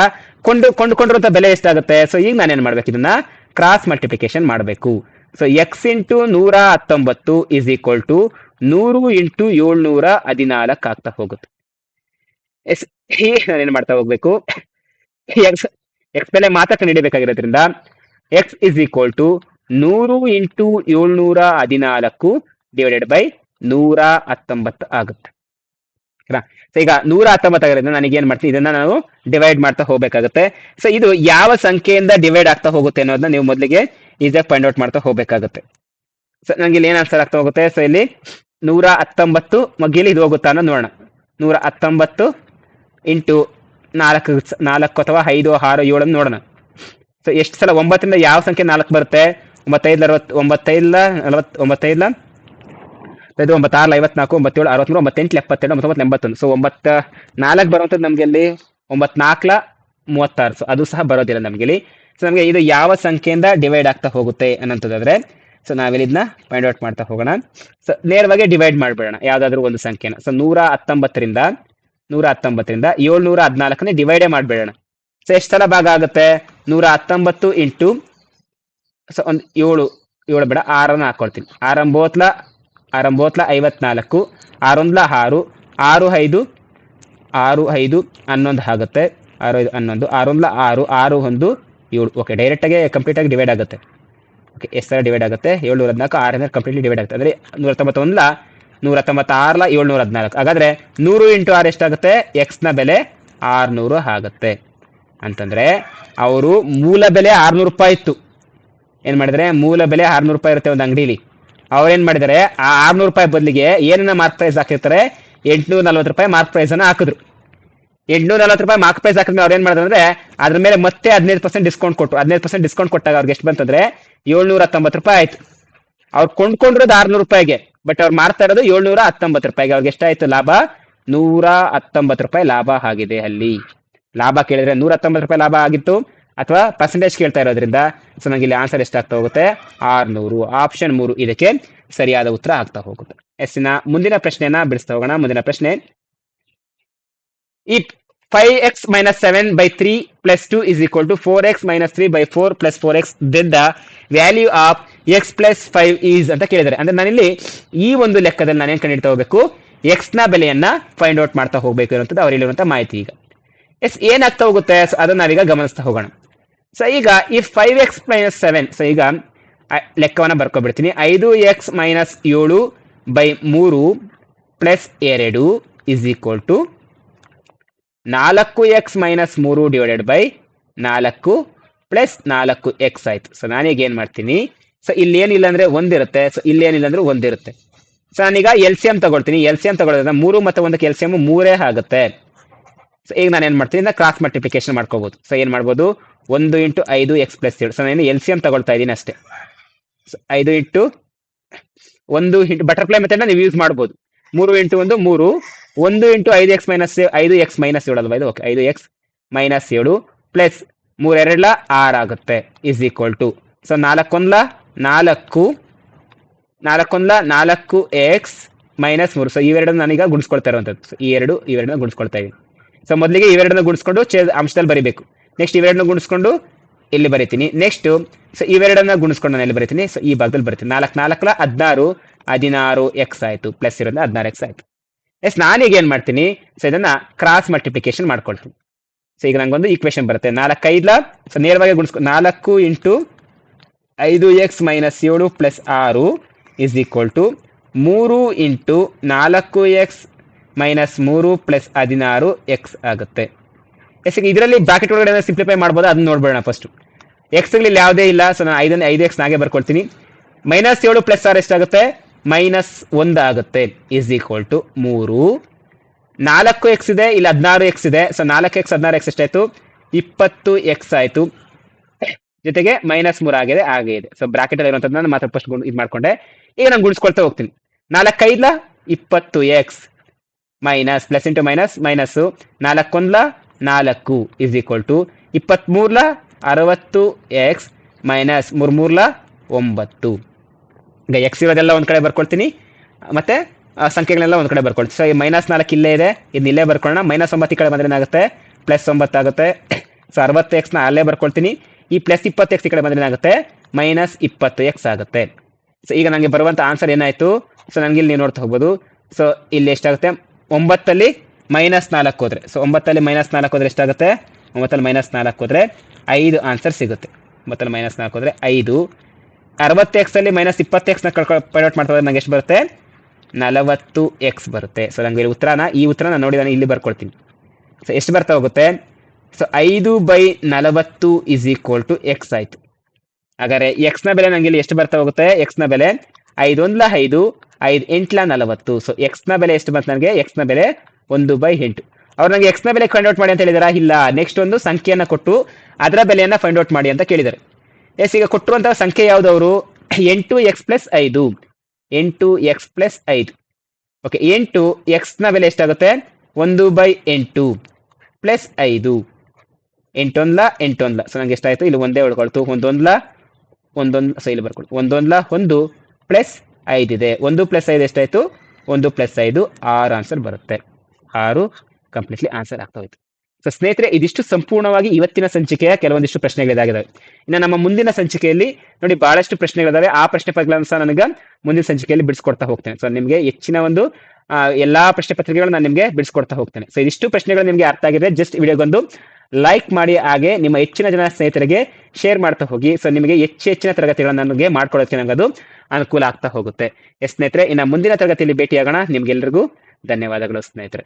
A: ಕೊಂಡ್ಕೊಂಡಿರುವಂತ ಬೆಲೆ ಎಷ್ಟಾಗುತ್ತೆ? ಸೊ ಈಗ ನಾನೇನ್ ಮಾಡ್ಬೇಕು? ಇದನ್ನ ಕ್ರಾಸ್ ಮಲ್ಟಿಪ್ಲಿಕೇಶನ್ ಮಾಡಬೇಕು. So x × 119 is equal to 100 × 714 ಆಗ್ತಾ ಹೋಗುತ್ತೆ. ನಾನೇನ್ ಮಾಡ್ತಾ ಹೋಗ್ಬೇಕು? ಎಕ್ಸ್ ಬೆಲೆ ಮಾತ್ರ ಕಂಡುಹಿಡಿಯಬೇಕಾಗಿರೋದ್ರಿಂದ x is equal to 100 × 714 divided by 119 ಆಗುತ್ತೆ. ಸೊ ಈಗ 119 ಆಗಿರೋದ್ರಿಂದ ನನಗೆ ಏನ್ ಮಾಡ್ತೀನಿ? ಇದನ್ನ ನಾವು ಡಿವೈಡ್ ಮಾಡ್ತಾ ಹೋಗ್ಬೇಕಾಗುತ್ತೆ. ಸೊ ಇದು ಯಾವ ಸಂಖ್ಯೆಯಿಂದ ಡಿವೈಡ್ ಆಗ್ತಾ ಹೋಗುತ್ತೆ ಅನ್ನೋದನ್ನ ನೀವು ಮೊದಲಿಗೆ ಈಸಿಯಾಗಿ ಫೈಂಡ್ ಔಟ್ ಮಾಡ್ತಾ ಹೋಗ್ಬೇಕಾಗುತ್ತೆ. ಸೊ ನಂಗೆ ಇಲ್ಲಿ ಏನ್ ಆನ್ಸರ್ ಆಗ್ತಾ ಹೋಗುತ್ತೆ? ಸೊ ಇಲ್ಲಿ 119 ಮಗ್ಗಿಲಿ ಇದು ಹೋಗುತ್ತಾ ಅನ್ನೋದು ನೋಡೋಣ. 119 ಇಂಟು 4 ಅಥವಾ 5 6 7 ನೋಡೋಣ. ಸೊ ಎಷ್ಟು ಸಲ 9ರಿಂದ ಯಾವ ಸಂಖ್ಯೆ 4 ಬರುತ್ತೆ? 95 40 95 ಇದು 9 6 54 97 63 98 72 99 81. ಸೊ 94 ಬರುವಂಥದ್ದು ನಮ್ಗೆ ಅಲ್ಲಿ 9 4 36. ಸೊ ಅದು ಸಹ ಬರೋದಿಲ್ಲ ನಮ್ಗೆ ಇಲ್ಲಿ. ಸೊ ನಮಗೆ ಇದು ಯಾವ ಸಂಖ್ಯೆಯಿಂದ ಡಿವೈಡ್ ಆಗ್ತಾ ಹೋಗುತ್ತೆ ಅನ್ನೋದಾದ್ರೆ ಸೊ ನಾವಿಲ್ಲಿ ಇದನ್ನ ಫೈಂಡ್ ಔಟ್ ಮಾಡ್ತಾ ಹೋಗೋಣ. ಸೊ ನೇರವಾಗಿ ಡಿವೈಡ್ ಮಾಡ್ಬಿಡೋಣ ಯಾವ್ದಾದ್ರು ಒಂದು ಸಂಖ್ಯೆನ. ಸೊ 119ರಿಂದ 714ನೇ ಡಿವೈಡೇ ಮಾಡ್ಬಿಡೋಣ. ಸೊ ಎಷ್ಟು ಸಲ ಭಾಗ ಆಗುತ್ತೆ? 119 ಇಂಟು ಸೊ ಒಂದು 7 ಬೇಡ 6 ಹಾಕೊಳ್ತೀನಿ. 6 6 54, 6 6, 6 5 11 ಆಗುತ್ತೆ. 6 5 11, 6 6, 6 1 7. ಓಕೆ, ಡೈರೆಕ್ಟಾಗಿ ಕಂಪ್ಲೀಟಾಗಿ ಡಿವೈಡ್ ಆಗುತ್ತೆ. ಓಕೆ, ಎಷ್ಟು ಸಲ ಡಿವೈಡ್ ಆಗುತ್ತೆ? 714, 6 ಕಂಪ್ಲೀಟ್ಲಿ ಡಿವೈಡ್ ಆಗುತ್ತೆ. ಅಂದರೆ 191 196 714. ಹಾಗಾದ್ರೆ 100 ಇಂಟು 6 ಎಷ್ಟಾಗುತ್ತೆ? ಎಕ್ಸ್ನ ಬೆಲೆ 600 ಆಗುತ್ತೆ. ಅಂತಂದ್ರೆ ಅವರು ಮೂಲ ಬೆಲೆ 600 ರೂಪಾಯಿ ಇತ್ತು. ಏನ್ ಮಾಡಿದರೆ, ಮೂಲ ಬೆಲೆ 600 ರೂಪಾಯಿ ಇರುತ್ತೆ ಒಂದು ಅಂಗಡಿಲಿ. ಅವ್ರೇನ್ ಮಾಡಿದರೆ ಆ 600 ರೂಪಾಯಿ ಬದಲಿಗೆ ಏನನ್ನ ಮಾರ್ಕ್ ಪ್ರೈಸ್ ಹಾಕಿರ್ತಾರೆ? 840 ರೂಪಾಯಿ ಮಾರ್ಕ್ ಪ್ರೈಸ್ ಅನ್ನ ಹಾಕಿದ್ರು. 840 ರೂಪಾಯಿ ಮಾರ್ಕ್ ಪ್ರೈಸ್ ಹಾಕಿದ್ಮೇಲೆ ಅವ್ರು ಏನ್ ಮಾಡಿದ್ರು ಅಂದ್ರೆ ಅದ್ರ ಮೇಲೆ ಮತ್ತೆ 15% ಡಿಸ್ಕೌಂಟ್ ಕೊಟ್ಟು 15% ಡಿಸ್ಕೌಂಟ್ ಕೊಟ್ಟಾಗ ಅವ್ರಿಗೆ ಎಷ್ಟು ಬಂತಂದ್ರೆ 719 ರೂಪಾಯಿ ಆಯ್ತು. ಅವ್ರು ಕೊಂಡ್ಕೊಂಡಿರೋದು 600 ರೂಪಾಯಿಗೆ, ಬಟ್ ಅವ್ರು ಮಾರ್ತಾ ಇರೋದು 719 ರೂಪಾಯಿಗೆ. ಅವ್ರಿಗೆ ಎಷ್ಟಾಯ್ತು ಲಾಭ? 119 ರೂಪಾಯಿ ಲಾಭ ಆಗಿದೆ. ಅಲ್ಲಿ ಲಾಭ ಕೇಳಿದ್ರೆ 119 ರೂಪಾಯಿ ಲಾಭ ಆಗಿತ್ತು, ಅಥವಾ ಪರ್ಸೆಂಟೇಜ್ ಕೇಳ್ತಾ ಇರೋದ್ರಿಂದ ಸೊ ನಂಗೆ ಇಲ್ಲಿ ಆನ್ಸರ್ ಎಷ್ಟಾಗ್ತಾ ಹೋಗುತ್ತೆ? 600. ಆಪ್ಷನ್ 3 ಇದಕ್ಕೆ ಸರಿಯಾದ ಉತ್ತರ ಆಗ್ತಾ ಹೋಗುತ್ತೆ. ಎಸ್ಸಿನ ಮುಂದಿನ ಪ್ರಶ್ನೆಯನ್ನ ಬಿಡಿಸ್ತಾ ಹೋಗೋಣ. ಮುಂದಿನ ಪ್ರಶ್ನೆ, ಈ 5x - 7/3 + 2 = 4x - 3/4 + 4x, then the value of x + 5 is ಅಂತ ಕೇಳಿದ್ದಾರೆ. ಅಂದ್ರೆ ನಾನಿಲ್ಲಿ ಈ ಒಂದು ಲೆಕ್ಕದಲ್ಲಿ ನಾನೇನ್ ಕಂಡುಹಿಡ್ತಾ ಹೋಗ್ಬೇಕು? x ನ ಬೆಲೆಯನ್ನ ಫೈಂಡ್ ಔಟ್ ಮಾಡ್ತಾ ಹೋಗ್ಬೇಕು ಅನ್ನೋದು ಅವ್ರು ಹೇಳಿರುವಂತ ಮಾಹಿತಿ. ಈಗ ಏನಾಗ್ತಾ ಹೋಗುತ್ತೆ ಅದನ್ನ ನಾವೀಗ ಗಮನಿಸ್ತಾ ಹೋಗೋಣ. ಸೊ ಈಗ ಈ 5x - 7, ಸೊ ಈಗ ಲೆಕ್ಕವನ್ನ ಬರ್ಕೊಬಿಡ್ತೀನಿ. 5x - 7/3 + 2 = 4x - 3/4 + 4x ಆಯ್ತು. ಸೊ ನಾನೀಗ ಏನ್ ಮಾಡ್ತೀನಿ? ಸೊ ಇಲ್ಲಿ ಏನಿಲ್ಲ ಅಂದ್ರೆ ಒಂದಿರುತ್ತೆ, ಸೊ ಇಲ್ಲಿ ಏನಿಲ್ಲ ಅಂದ್ರೆ ಒಂದಿರುತ್ತೆ. ಸೊ ನಾನೀಗ LCM ತಗೊಳ್ತೀನಿ. LCM ತಗೊಳ್ಳೋದ್ರಿಂದ 3 ಮತ್ತು 1ಕ್ಕೆ LCM 3 ಆಗುತ್ತೆ. ಸೊ ಈಗ ನಾನು ಏನ್ ಮಾಡ್ತೀನಿ? ಕ್ರಾಸ್ ಮಲ್ಟಿಪ್ಲಿಕೇಶನ್ ಮಾಡ್ಕೋಬಹುದು. ಸೊ ಏನ್ ಮಾಡ್ಬೋದು? 1 × 5x + 7. ಸೊ ನಾನು LCM ತಗೊಳ್ತಾ ಇದ್ದೀನಿ ಅಷ್ಟೇ. 5 ಇಂಟು 1 ಇಂಟು ಬಟರ್ಫ್ಲೈ ಮೆಥಡ್ ನೀವು ಯೂಸ್ ಮಾಡ್ಬೋದು. 3 × 1 3, 1 × 5x - 7 ಅಲ್ವಾ ಇದು? ಓಕೆ, 5x - 7 ಪ್ಲಸ್ 3 2 6 ಆಗುತ್ತೆ. = ಸೊ 4 1 4x - 3. ಸೊ ಇವೆರಡನ್ನ ನಾನೀಗ ಗುಣಿಸ್ಕೊಳ್ತಾ ಇರುವಂತದ್ದು. ಇವೆರಡನ್ನ ಗುಣಿಸ್ಕೊಳ್ತಾ ಇದ್ದೀನಿ. ಸೊ ಮೊದಲಿಗೆ ಇವೆರಡನ್ನ ಗುಣಿಸ್ಕೊಂಡು ಅಂಶದಲ್ಲಿ ಬರೀಬೇಕು. ನೆಕ್ಸ್ಟ್ ಇವೆರಡನ್ನ ಗುಣಿಸ್ಕೊಂಡು ಇಲ್ಲಿ ಬರೀತೀನಿ. ನೆಕ್ಸ್ಟ್ ಸೊ ಇವೆರಡನ್ನ ಗುಣಿಸ್ಕೊಂಡು ನಾನು ಎಲ್ಲಿ ಬರೀತೀನಿ? ಸೊ ಈ ಭಾಗದಲ್ಲಿ ಬರೀತೀನಿ. 4 4 16 16x ಆಯ್ತು, ಪ್ಲಸ್ ಇರೋದ್ರಿಂದ 16x ಆಯ್ತು. ನಾನೀಗ ಏನ್ ಮಾಡ್ತೀನಿ? ಸೊ ಇದನ್ನ ಕ್ರಾಸ್ ಮಲ್ಟಿಪ್ಲಿಕೇಶನ್ ಮಾಡ್ಕೊಳ್ತೀನಿ. ಸೊ ಈಗ ನಂಗೊಂದು ಈಕ್ವೇಶನ್ ಬರುತ್ತೆ. 4 5 ಸೊ ನೇರವಾಗಿ ಗುಣಿಸ್ಕೊಂಡು 4 into 5x - 7 + 6 = 3 into 4x - 3 + 16x ಆಗುತ್ತೆ. ಇದರಲ್ಲಿ ಬ್ರಾಕೆಟ್ ಒಳಗಡೆ ಸಿಂಪ್ಲಿಫೈ ಮಾಡ್ಬೋದು, ಅದನ್ನ ನೋಡ್ಬೇಡ ಫಸ್ಟ್. ಎಕ್ಸ್ಗಳಲ್ಲಿ ಯಾವುದೇ ಇಲ್ಲ, ಸೊ ನಾನು 5x ನಾಗೆ ಬರ್ಕೊಳ್ತೀನಿ. -7 + 6 ಎಷ್ಟಾಗುತ್ತೆ? -1 ಆಗುತ್ತೆ. = 3. 4x ಇದೆ, ಇಲ್ಲಿ 16x ಇದೆ. ಸೊ 4x 16x ಎಷ್ಟಾಯ್ತು? 20x ಆಯ್ತು. ಜೊತೆಗೆ -3 ಆಗಿದೆ. ಸೊ ಬ್ರಾಕೆಟ್ ಅಲ್ಲಿ ಇರುವಂತದ್ದು ನಾನು ಮಾತ್ರ ಫಸ್ಟ್ ಇದು ಮಾಡ್ಕೊಂಡೆ. ಈಗ ನಾನು ಗುಣಿಸ್ಕೊಳ್ತಾ ಹೋಗ್ತೀನಿ. 4 5 20x minus plus into minus 4 1 4 = 23 60x minus 3 9. ಈಗ ಎಕ್ಸ್ ಇರೋದೆಲ್ಲ ಒಂದ್ ಕಡೆ ಬರ್ಕೊಳ್ತೀನಿ, ಮತ್ತೆ ಸಂಖ್ಯೆಗಳೆಲ್ಲ ಒಂದ್ ಕಡೆ ಬರ್ಕೊಳ್ತೀನಿ. ಸೊ ಈ -4 ಇಲ್ಲೇ ಇದೆ, ಇದನ್ನ ಇಲ್ಲೇ ಬರ್ಕೊಳ್ಳೋಣ. -9 ಈ ಕಡೆ ಬಂದ್ರೆ ಏನಾಗುತ್ತೆ? +9 ಆಗುತ್ತೆ. ಸೊ 60x ಅಲ್ಲೇ ಬರ್ಕೊಳ್ತೀನಿ. ಈ +20x ಈ ಕಡೆ ಬಂದ್ರೆ ಏನಾಗುತ್ತೆ? -20x ಆಗುತ್ತೆ. ಸೊ ಈಗ ನನಗೆ ಬರುವಂತ ಆನ್ಸರ್ ಏನಾಯ್ತು? ಸೊ ನನಗೆ ಇಲ್ಲಿ ನೀವು ನೋಡ್ತಾ ಹೋಗ್ಬೋದು. ಸೊ ಇಲ್ಲಿ ಎಷ್ಟಾಗುತ್ತೆ? 9 -4 ಹೋದ್ರೆ, ಸೊ 9 -4 ಹೋದ್ರೆ ಎಷ್ಟಾಗುತ್ತೆ? 9 -4 ಹೋದ್ರೆ 5 ಆನ್ಸರ್ ಸಿಗುತ್ತೆ. 9 -4 ಹೋದ್ರೆ 5. 60x ಅಲ್ಲಿ -20x ಪೈಲಟ್ ಮಾಡ್ತಾ ಹೋದ್ರೆ ನಂಗೆ ಎಷ್ಟು ಬರುತ್ತೆ? 40x ಬರುತ್ತೆ. ಸೊ ನಂಗೆ ಈ ಉತ್ತರನ ನೋಡಿ ನಾನು ಇಲ್ಲಿ ಬರ್ಕೊಳ್ತೀನಿ. ಸೊ ಎಷ್ಟು ಬರ್ತಾ ಹೋಗುತ್ತೆ? ಸೊ 5/40 = x ಆಯ್ತು. ಹಾಗಾದ್ರೆ x ನ ಬೆಲೆ ನಂಗೆ ಇಲ್ಲಿ ಎಷ್ಟು ಬರ್ತಾ ಹೋಗುತ್ತೆ? x ನ ಬೆಲೆ 5 1 5 5 8 40. ಸೊ x ನ ಬೆಲೆ ಎಷ್ಟು ಬಂತು ನನಗೆ? x ನ ಬೆಲೆ 1/8. ಅವ್ರು ನಂಗೆ x ನ ಬೆಲೆ ಫೈಂಡ್ ಔಟ್ ಮಾಡಿ ಅಂತ ಹೇಳಿದಾರಾ? ಇಲ್ಲ, ನೆಕ್ಸ್ಟ್ ಒಂದು ಸಂಖ್ಯೆಯನ್ನ ಕೊಟ್ಟು ಅದರ ಬೆಲೆಯನ್ನ ಫೈಂಡ್ ಔಟ್ ಮಾಡಿ ಅಂತ ಕೇಳಿದ್ದಾರೆ. ಈಗ ಕೊಟ್ಟಿರುವಂತಹ ಸಂಖ್ಯೆ ಯಾವ್ದು? ಅವರು 8x + 5 8x + 5. ಓಕೆ, 8x ನ ಬೆಲೆ ಎಷ್ಟಾಗುತ್ತೆ? 1/8 + 5. ಎಂಟೊಂದ್ಲ ಸೊ ನಂಗೆ ಎಷ್ಟಾಯ್ತು, ಇಲ್ಲಿ ಒಂದೇ ಉಳ್ಕೊಳ್ತು, ಸೊ ಇಲ್ಲಿ ಬರ್ಕೊಳ್ತು, ಒಂದು ಪ್ಲಸ್ 5 ಇದೆ, 1 + 5 ಎಷ್ಟಾಯ್ತು, 1 + 5 6 ಆನ್ಸರ್ ಬರುತ್ತೆ. 6 ಕಂಪ್ಲೀಟ್ಲಿ ಆನ್ಸರ್ ಆಗ್ತಾ ಹೋಯ್ತು. ಸೊ ಸ್ನೇಹಿತರೆ, ಇದಿಷ್ಟು ಸಂಪೂರ್ಣವಾಗಿ ಇವತ್ತಿನ ಸಂಚಿಕೆಯ ಕೆಲವೊಂದಿಷ್ಟು ಪ್ರಶ್ನೆಗಳಿದಾಗಿದ್ದಾವೆ. ಇನ್ನು ನಮ್ಮ ಮುಂದಿನ ಸಂಚಿಕೆಯಲ್ಲಿ ನೋಡಿ ಬಹಳಷ್ಟು ಪ್ರಶ್ನೆಗಳಿದಾವೆ. ಆ ಪ್ರಶ್ನೆ ಪತ್ರಿಕೆಗಳನ್ನು ಸಹ ನನಗೆ ಮುಂದಿನ ಸಂಚಿಕೆಯಲ್ಲಿ ಬಿಡಿಸ್ಕೊಡ್ತಾ ಹೋಗ್ತೇನೆ. ಸೊ ನಿಮಗೆ ಹೆಚ್ಚಿನ ಒಂದು ಎಲ್ಲಾ ಪ್ರಶ್ನೆ ಪತ್ರಿಕೆಗಳು ನಾನು ನಿಮಗೆ ಬಿಡಿಸ್ಕೊಡ್ತಾ ಹೋಗ್ತೇನೆ. ಸೊ ಇದಿಷ್ಟು ಪ್ರಶ್ನೆಗಳು ನಿಮಗೆ ಅರ್ಥ ಆಗಿದೆ, ಜಸ್ಟ್ ವಿಡಿಯೋಗೊಂದು ಲೈಕ್ ಮಾಡಿ, ಹಾಗೆ ನಿಮ್ಮ ಹೆಚ್ಚಿನ ಜನ ಸ್ನೇಹಿತರಿಗೆ ಶೇರ್ ಮಾಡ್ತಾ ಹೋಗಿ. ಸೊ ನಿಮಗೆ ಹೆಚ್ಚಿನ ತರಗತಿಗಳನ್ನು ನನಗೆ ಮಾಡ್ಕೊಡೋಕೆ ನನಗೆ ಅದು ಅನುಕೂಲ ಆಗ್ತಾ ಹೋಗುತ್ತೆ. ಸ್ನೇಹಿತರೆ, ಇನ್ನು ಮುಂದಿನ ತರಗತಿಯಲ್ಲಿ ಭೇಟಿಯಾಗೋಣ. ನಿಮ್ಗೆಲ್ರಿಗೂ ಧನ್ಯವಾದಗಳು ಸ್ನೇಹಿತರೆ.